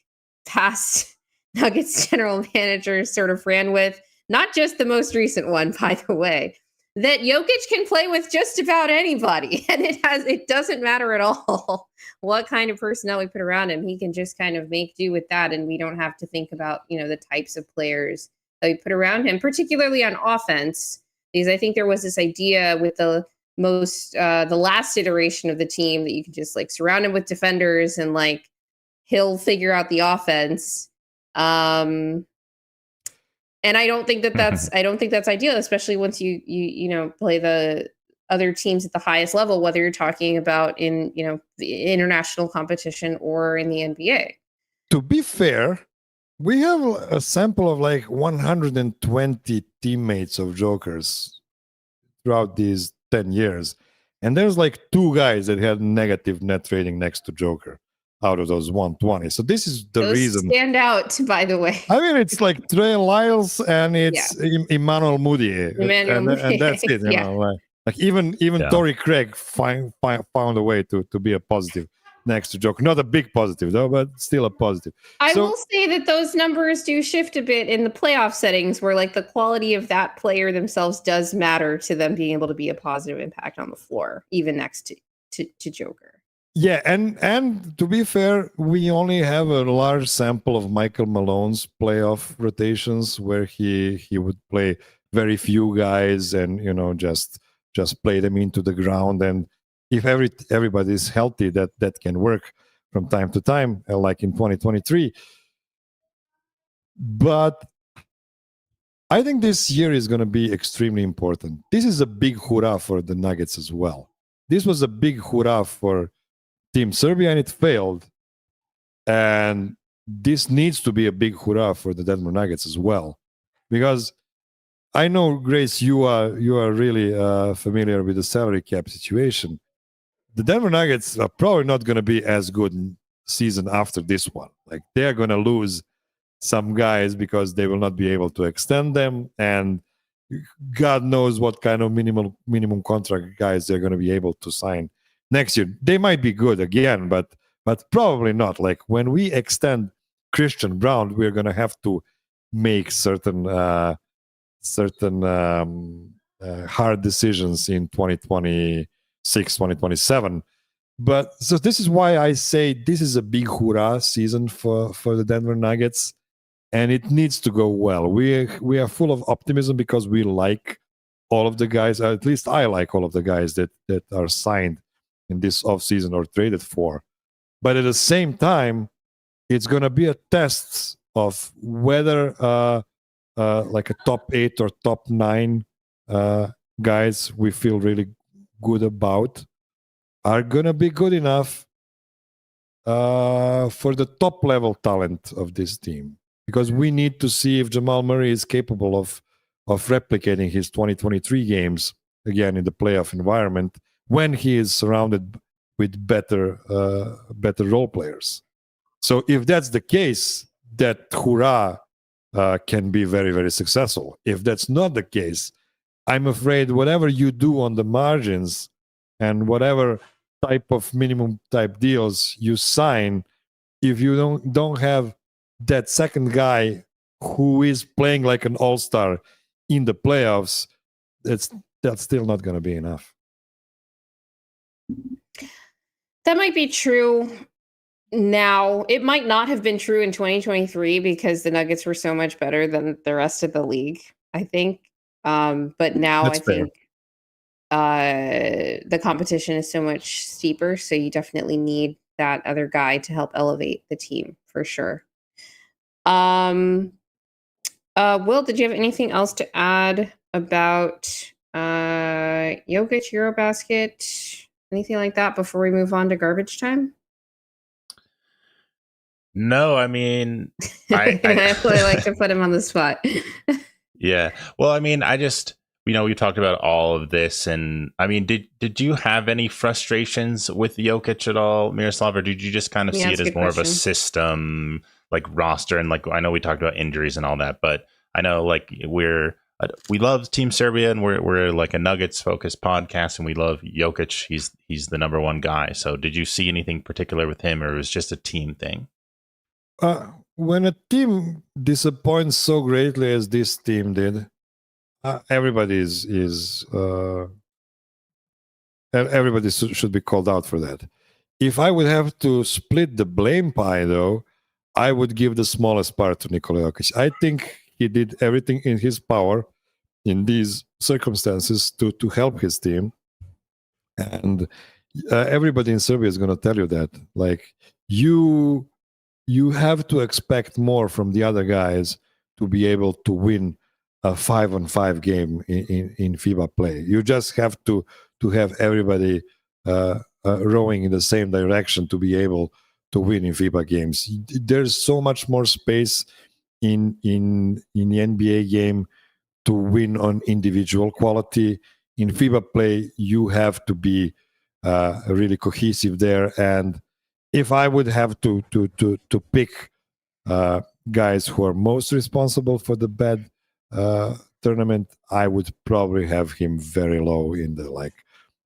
past Nuggets general managers sort of ran with, not just the most recent one, by the way, that Jokic can play with just about anybody. And it doesn't matter at all what kind of personnel we put around him. He can just kind of make do with that. And we don't have to think about, the types of players that we put around him, particularly on offense. Because I think there was this idea with the last iteration of the team that you could just like surround him with defenders and like he'll figure out the offense. And I don't think that's ideal, especially once you play the other teams at the highest level, whether you're talking about in the international competition or in the NBA. To be fair, we have a sample of like 120 teammates of Jokers throughout these 10 years. And there's like 2 guys that had negative net rating next to Joker out of those 120. So this is the reason. Stand out, by the way. I mean, it's like Trey Lyles and it's Emmanuel Mudiay. And that's it. Like even Torrey Craig found a way to be a positive next to Joker. Not a big positive though, but still a positive. I will say that those numbers do shift a bit in the playoff settings, where like the quality of that player themselves does matter to them being able to be a positive impact on the floor, even next to Joker. Yeah, and to be fair, we only have a large sample of Michael Malone's playoff rotations where he would play very few guys and just play them into the ground. And if everybody is healthy, that can work from time to time, like in 2023. But I think this year is going to be extremely important. This is a big hoorah for the Nuggets as well. This was a big hoorah for Team Serbia, and it failed. And this needs to be a big hurrah for the Denver Nuggets as well, because I know, Grace, you are really familiar with the salary cap situation. The Denver Nuggets are probably not going to be as good season after this one. Like, they're going to lose some guys because they will not be able to extend them, and God knows what kind of minimum contract guys they're going to be able to sign next year. They might be good again, but probably not. Like, when we extend Christian Brown, we're going to have to make certain hard decisions in 2026, 2027. But so this is why I say this is a big hurrah season for the Denver Nuggets, and it needs to go well. We are full of optimism because we like all of the guys. At least I like all of the guys that are signed in this offseason or traded for. But at the same time, it's going to be a test of whether like a top 8 or top 9 guys we feel really good about are going to be good enough for the top level talent of this team. Because we need to see if Jamal Murray is capable of replicating his 2023 games again in the playoff environment when he is surrounded with better role players. So if that's the case, that hurrah can be very, very successful. If that's not the case, I'm afraid whatever you do on the margins and whatever type of minimum type deals you sign, if you don't have that second guy who is playing like an all-star in the playoffs, that's still not going to be enough. That might be true now. It might not have been true in 2023 because the Nuggets were so much better than the rest of the league, I think. But now That's I think the competition is so much steeper, so you definitely need that other guy to help elevate the team for sure. Will, did you have anything else to add about Jokic, EuroBasket, anything like that before we move on to garbage time? No, I mean, I really like to put him on the spot. Yeah. Well, I mean, I just, we talked about all of this, and I mean, did you have any frustrations with Jokic at all, Miroslav, or did you just kind of see it as more of a system, like roster, and like I know we talked about injuries and all that, but I know like we love Team Serbia, and we're like a Nuggets focused podcast, and we love Jokic. He's the number one guy. So did you see anything particular with him, or it was just a team thing? When a team disappoints so greatly as this team did, everybody should be called out for that. If I would have to split the blame pie, though, I would give the smallest part to Nikola Jokic. I think he did everything in his power in these circumstances to help his team, and everybody in Serbia is going to tell you that. Like, you have to expect more from the other guys to be able to win a 5-on-5 game in FIBA play. You just have to have everybody rowing in the same direction to be able to win in FIBA games. There's so much more space in the NBA game to win on individual quality. In FIBA play, you have to be really cohesive there. And if I would have to pick guys who are most responsible for the bad tournament, I would probably have him very low in the like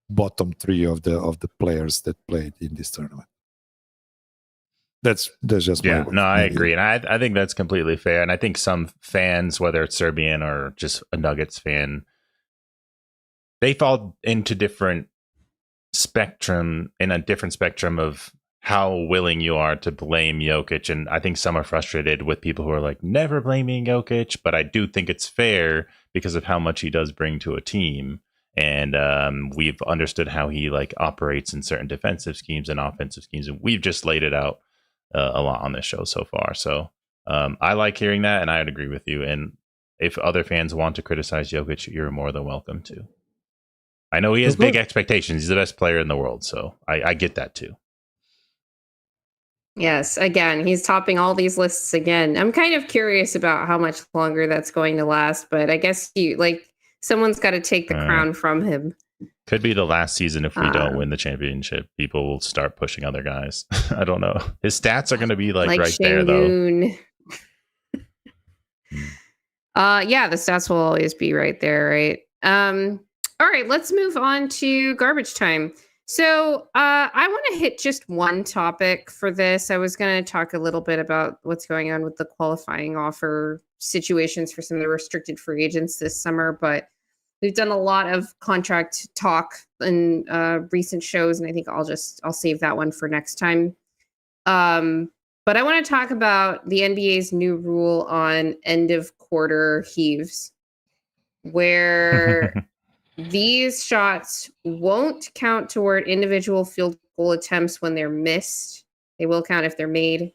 bottom 3 of the players that played in this tournament. That's just my no, I agree, and I think that's completely fair. And I think some fans, whether it's Serbian or just a Nuggets fan, they fall into a different spectrum of how willing you are to blame Jokic. And I think some are frustrated with people who are like, never blaming Jokic, but I do think it's fair because of how much he does bring to a team. And we've understood how he like operates in certain defensive schemes and offensive schemes, and we've just laid it out a lot on this show so far. So I like hearing that, and I would agree with you. And if other fans want to criticize Jokic, you're more than welcome to. I know he has big expectations. He's the best player in the world, so I get that too. Yes, again, he's topping all these lists again. I'm kind of curious about how much longer that's going to last, but I guess someone's got to take the crown from him. Could be the last season if we don't win the championship. People will start pushing other guys. I don't know. His stats are going to be like right there, though. Yeah, the stats will always be right there, right? All right, let's move on to garbage time. So I want to hit just one topic for this. I was going to talk a little bit about what's going on with the qualifying offer situations for some of the restricted free agents this summer, but we've done a lot of contract talk in recent shows, and I think I'll save that one for next time. But I want to talk about the NBA's new rule on end of quarter heaves, where these shots won't count toward individual field goal attempts when they're missed. They will count if they're made.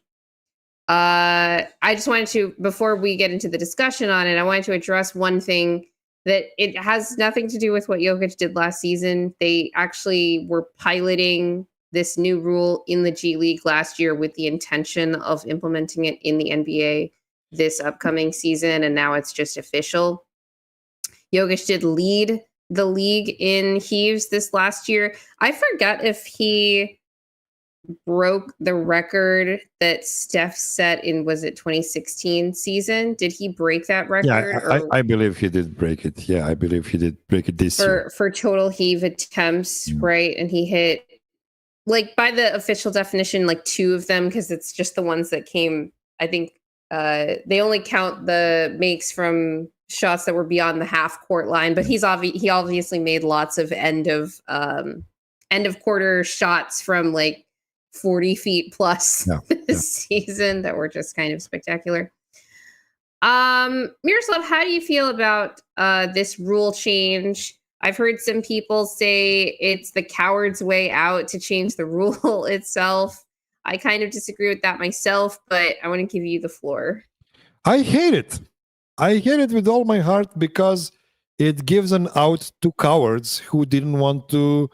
I just wanted to, before we get into the discussion on it, I wanted to address one thing that it has nothing to do with what Jokic did last season. They actually were piloting this new rule in the G League last year with the intention of implementing it in the NBA this upcoming season, and now it's just official. Jokic did lead the league in heaves this last year. I forgot if he broke the record that Steph set in, was it 2016 season? Did he break that record? Yeah, I believe he did break it. Yeah, I believe he did break it this year. For total heave attempts, right? And he hit, like, by the official definition, like 2 of them, because it's just the ones that came, I think they only count the makes from shots that were beyond the half court line, but he obviously made lots of end of quarter shots from like 40 feet plus this season that were just kind of spectacular. Miroslav, how do you feel about this rule change? I've heard some people say it's the coward's way out to change the rule itself. I kind of disagree with that myself, but I want to give you the floor. I hate it. I hate it with all my heart because it gives an out to cowards who didn't want to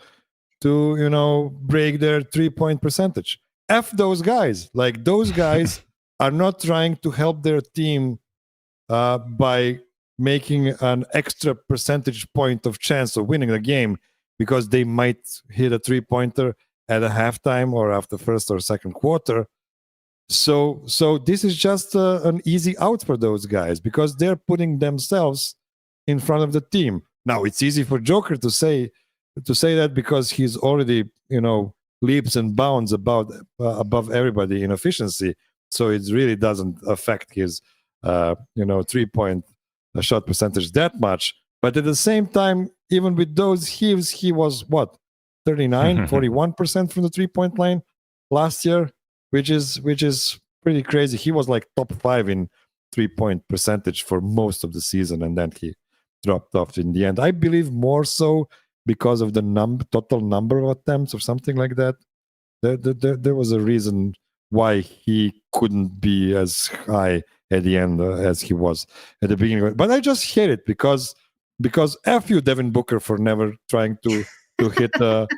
break their 3-point percentage. F those guys. Like, those guys are not trying to help their team by making an extra percentage point of chance of winning the game because they might hit a 3-pointer at a halftime or after first or second quarter. So this is just an easy out for those guys because they're putting themselves in front of the team. Now, it's easy for Joker to say that because he's already, leaps and bounds above everybody in efficiency. So it really doesn't affect his, 3-point shot percentage that much. But at the same time, even with those heaves, he was 41% from the 3-point line last year, which is pretty crazy. He was like top 5 in 3-point percentage for most of the season, and then he dropped off in the end. I believe more so because of the total number of attempts or something like that. There was a reason why he couldn't be as high at the end as he was at the beginning. But I just hate it because F you, Devin Booker, for never trying to hit the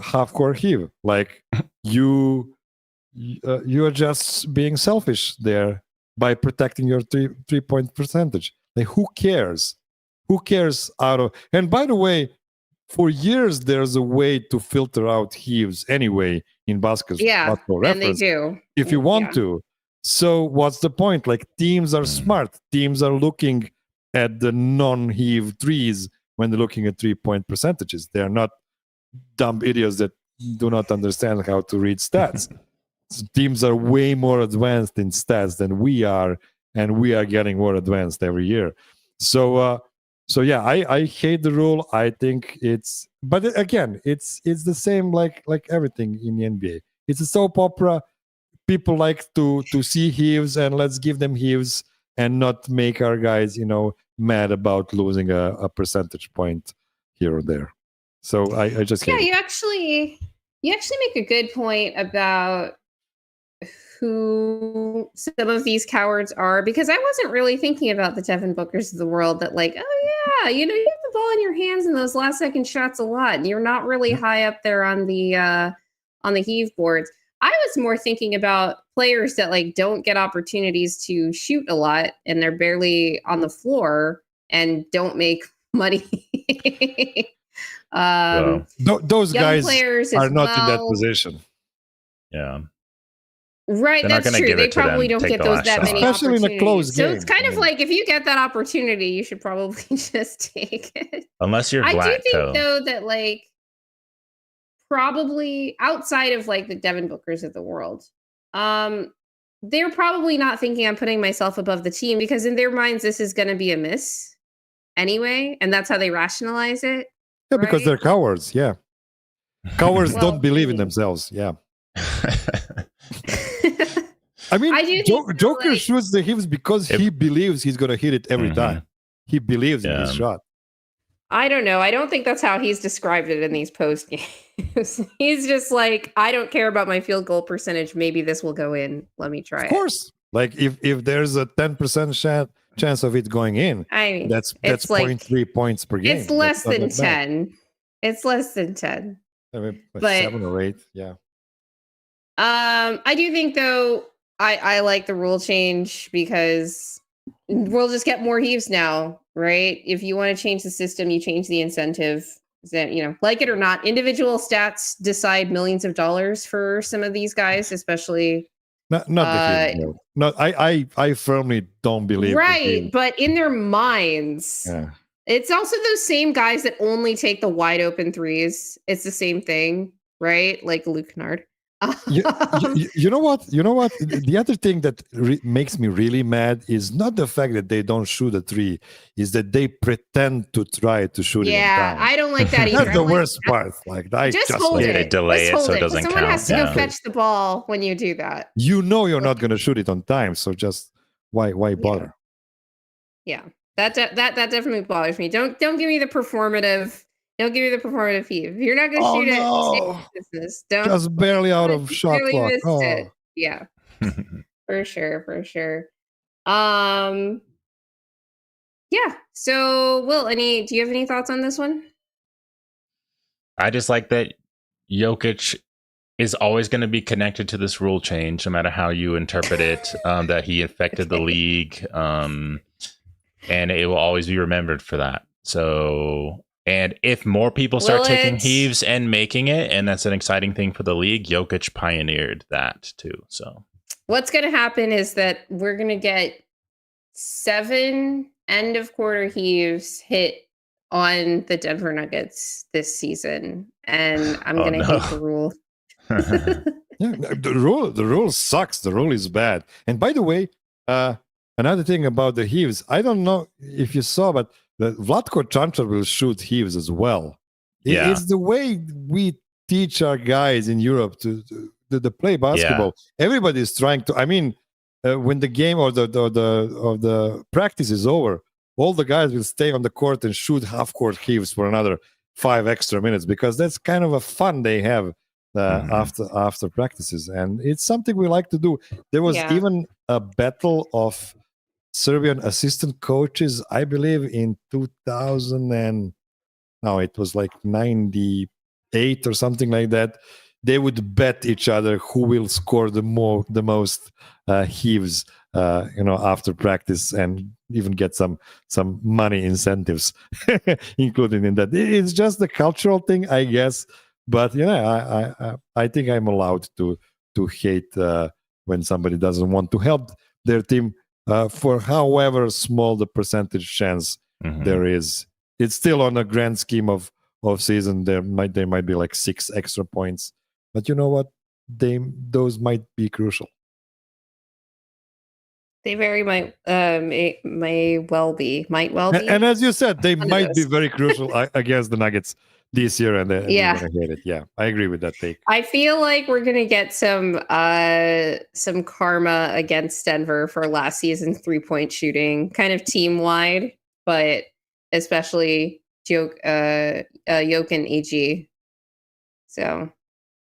half-court heave. Like, you are just being selfish there by protecting your three-point percentage. Like, who cares? Who cares and by the way, for years there's a way to filter out heaves anyway in basketball reference. And they do. If you want to. So what's the point? Like, teams are smart. Teams are looking at the non-heave threes when they're looking at 3-point percentages. They're not dumb idiots that do not understand how to read stats. Teams are way more advanced in stats than we are, and we are getting more advanced every year. So yeah, I hate the rule. I think but again, it's the same like everything in the NBA. It's a soap opera. People like to see heaves, and let's give them heaves and not make our guys, mad about losing a percentage point here or there. So I just hate it. You actually make a good point about who some of these cowards are, because I wasn't really thinking about the Devin Bookers of the world that, like, oh yeah, you have the ball in your hands in those last second shots a lot, and you're not really high up there on the heave boards. I was more thinking about players that like don't get opportunities to shoot a lot and they're barely on the floor and don't make money. Those young guys players are as not in that well. position, Yeah. Right, They're not that's gonna true. give They it to them, probably don't take get the those last that shot. many Especially in a close opportunities. So it's game. kind of like if you get that opportunity, you should probably just take it. Unless you're I do Vlatko. think though that like probably outside of like the Devin Bookers of the world, they're probably not thinking I'm putting myself above the team because in their minds this is going to be a miss anyway, and that's how they rationalize it. Yeah, because they're right? cowards. Yeah, cowards Well, don't believe I in mean- themselves. Yeah, I mean, I do think Joker like- shoots the heaves because he believes he's gonna hit it every Mhm. time. He believes in his Yeah. shot. I don't know. I don't think that's how he's described it in these post games. He's just like, I don't care about my field goal percentage. Maybe this will go in. Let me try Of course, like if there's a 10% chance of it going in, it. I mean, that's it's like 0.3 points per game. it's less That's not than that bad. 10. It's less than 10. I mean, like But- 7 or 8. Yeah. I do think though I like the rule change because we'll just get more heaves now, right? If you want to change the system, you change the incentive. That like it or not, individual stats decide millions of dollars for some of these guys, especially Not the heaves. No. No, I firmly don't believe. the right. Heaves. But in their minds, Yeah. it's also those same guys that only take the wide open threes. It's the same thing, right? Like Luke Kennard. You know what? You know what? The other thing that makes me really mad is not the fact that they don't shoot a three, is that they pretend to try to shoot it. Yeah, I don't like that either. That's the I'm like, worst part. Like I just just hold hate it. They delay Let's it hold so it it. doesn't Someone has to count. go Yeah. fetch the ball when you do that. You know you're not going to shoot it on time, so just why bother? Yeah, that definitely bothers me. Don't give me the performative. Don't give me the performative heave. If you're not going to Oh, shoot no. it. Business. Don't. Just barely out of You shot barely clock. missed Oh. it. Yeah, for sure. Yeah. So, Will, do you have any thoughts on this one? I just like that Jokic is always going to be connected to this rule change, no matter how you interpret it, that he affected the league. And it will always be remembered for that. So, and if more people start taking heaves and making it, and that's an exciting thing for the league, Jokic pioneered that too. So what's going to happen is that we're going to get 7 end of quarter heaves hit on the Denver Nuggets this season, and I'm going to hate the rule. Yeah, the rule sucks. The rule is bad. And by the way, another thing about the heaves, I don't know if you saw, but Vlatko Čančar will shoot heaves as well. Yeah. It's the way we teach our guys in Europe to play basketball. Yeah. Everybody is trying to. I mean, when the game or the practice is over, all the guys will stay on the court and shoot half court heaves for another 5 extra minutes because that's kind of a fun they have after practices, and it's something we like to do. There was even a battle of Serbian assistant coaches, I believe, in 2000 and no, it was like 98 or something like that. They would bet each other who will score the most heaves, after practice, and even get some money incentives included in that. It's just a cultural thing, I guess. But I think I'm allowed to hate when somebody doesn't want to help their team for however small the percentage chance there is. It's still on a grand scheme of season. There might be like 6 extra points, but you know what? Those might be crucial. They very might might well be. And as you said, they might be very crucial against the Nuggets this year, and they're gonna hit it. Yeah, I agree with that take. I feel like we're gonna get some karma against Denver for last season's 3-point shooting, kind of team wide, but especially Jokic and AG. So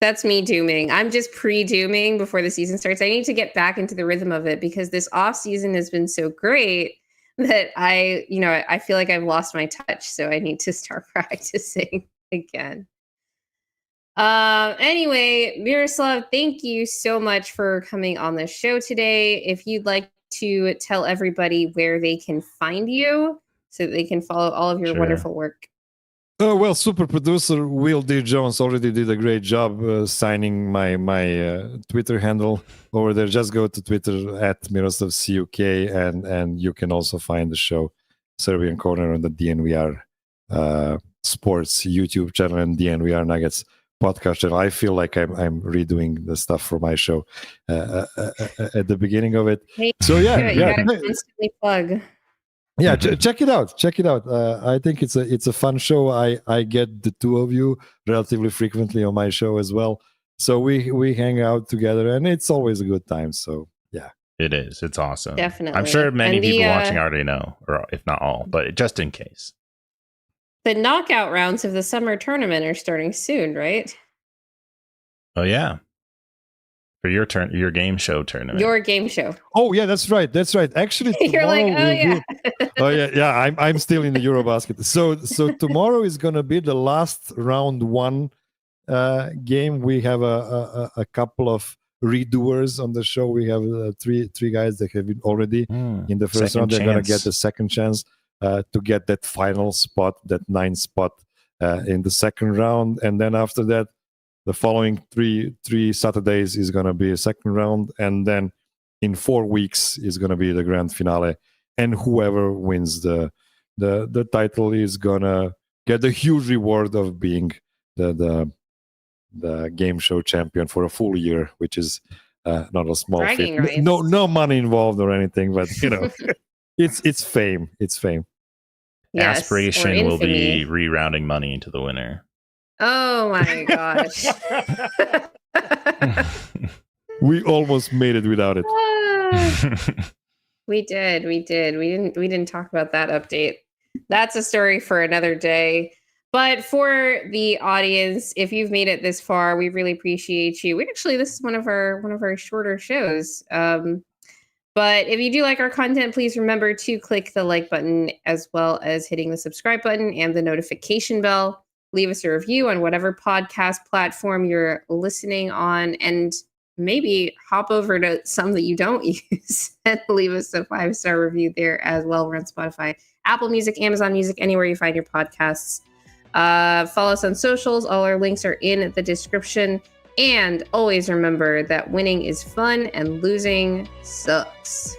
that's me dooming. I'm just pre-dooming before the season starts. I need to get back into the rhythm of it because this off season has been so great that I feel like I've lost my touch. So I need to start practicing again. Anyway, Miroslav, thank you so much for coming on the show today. If you'd like to tell everybody where they can find you so that they can follow all of your wonderful work. Oh, well, super producer Will D. Jones already did a great job signing my Twitter handle over there. Just go to Twitter at Miroslav Ćuk, and you can also find the show Serbian Corner on the DNVR Sports YouTube channel and DNVR Nuggets podcast channel. I feel like I'm redoing the stuff for my show at the beginning of it. Hey, so you gotta constantly plug. Yeah, check it out. I think it's a fun show. I get the two of you relatively frequently on my show as well, so we hang out together, and it's always a good time. So yeah, it is. It's awesome. Definitely. I'm sure many people watching already know, or if not all, but just in case. The knockout rounds of the summer tournament are starting soon, right? Oh yeah. For your game show tournament. Your game show. Oh yeah, that's right. Actually, you're like, oh yeah. I'm still in the EuroBasket. So tomorrow is gonna be the last round one game. We have a couple of redoers on the show. We have three guys that have been already in the first round. They're gonna get the second chance to get that final spot, that 9th spot in the second round, and then after that, the following three Saturdays is going to be a second round, and then in 4 weeks is going to be the grand finale. And whoever wins the title is going to get the huge reward of being the game show champion for a full year, which is not a small feat. No money involved or anything, but it's fame. It's fame. Yes, aspiration will be re-rounding money into the winner. Oh my gosh. We almost made it without it. We did. We didn't talk about that update. That's a story for another day. But for the audience, if you've made it this far, we really appreciate you. This is one of our shorter shows. But if you do like our content, please remember to click the like button as well as hitting the subscribe button and the notification bell. Leave us a review on whatever podcast platform you're listening on, and maybe hop over to some that you don't use and leave us a 5-star review there as well. We're on Spotify, Apple Music, Amazon Music, anywhere you find your podcasts. Follow us on socials. All our links are in the description. And always remember that winning is fun and losing sucks.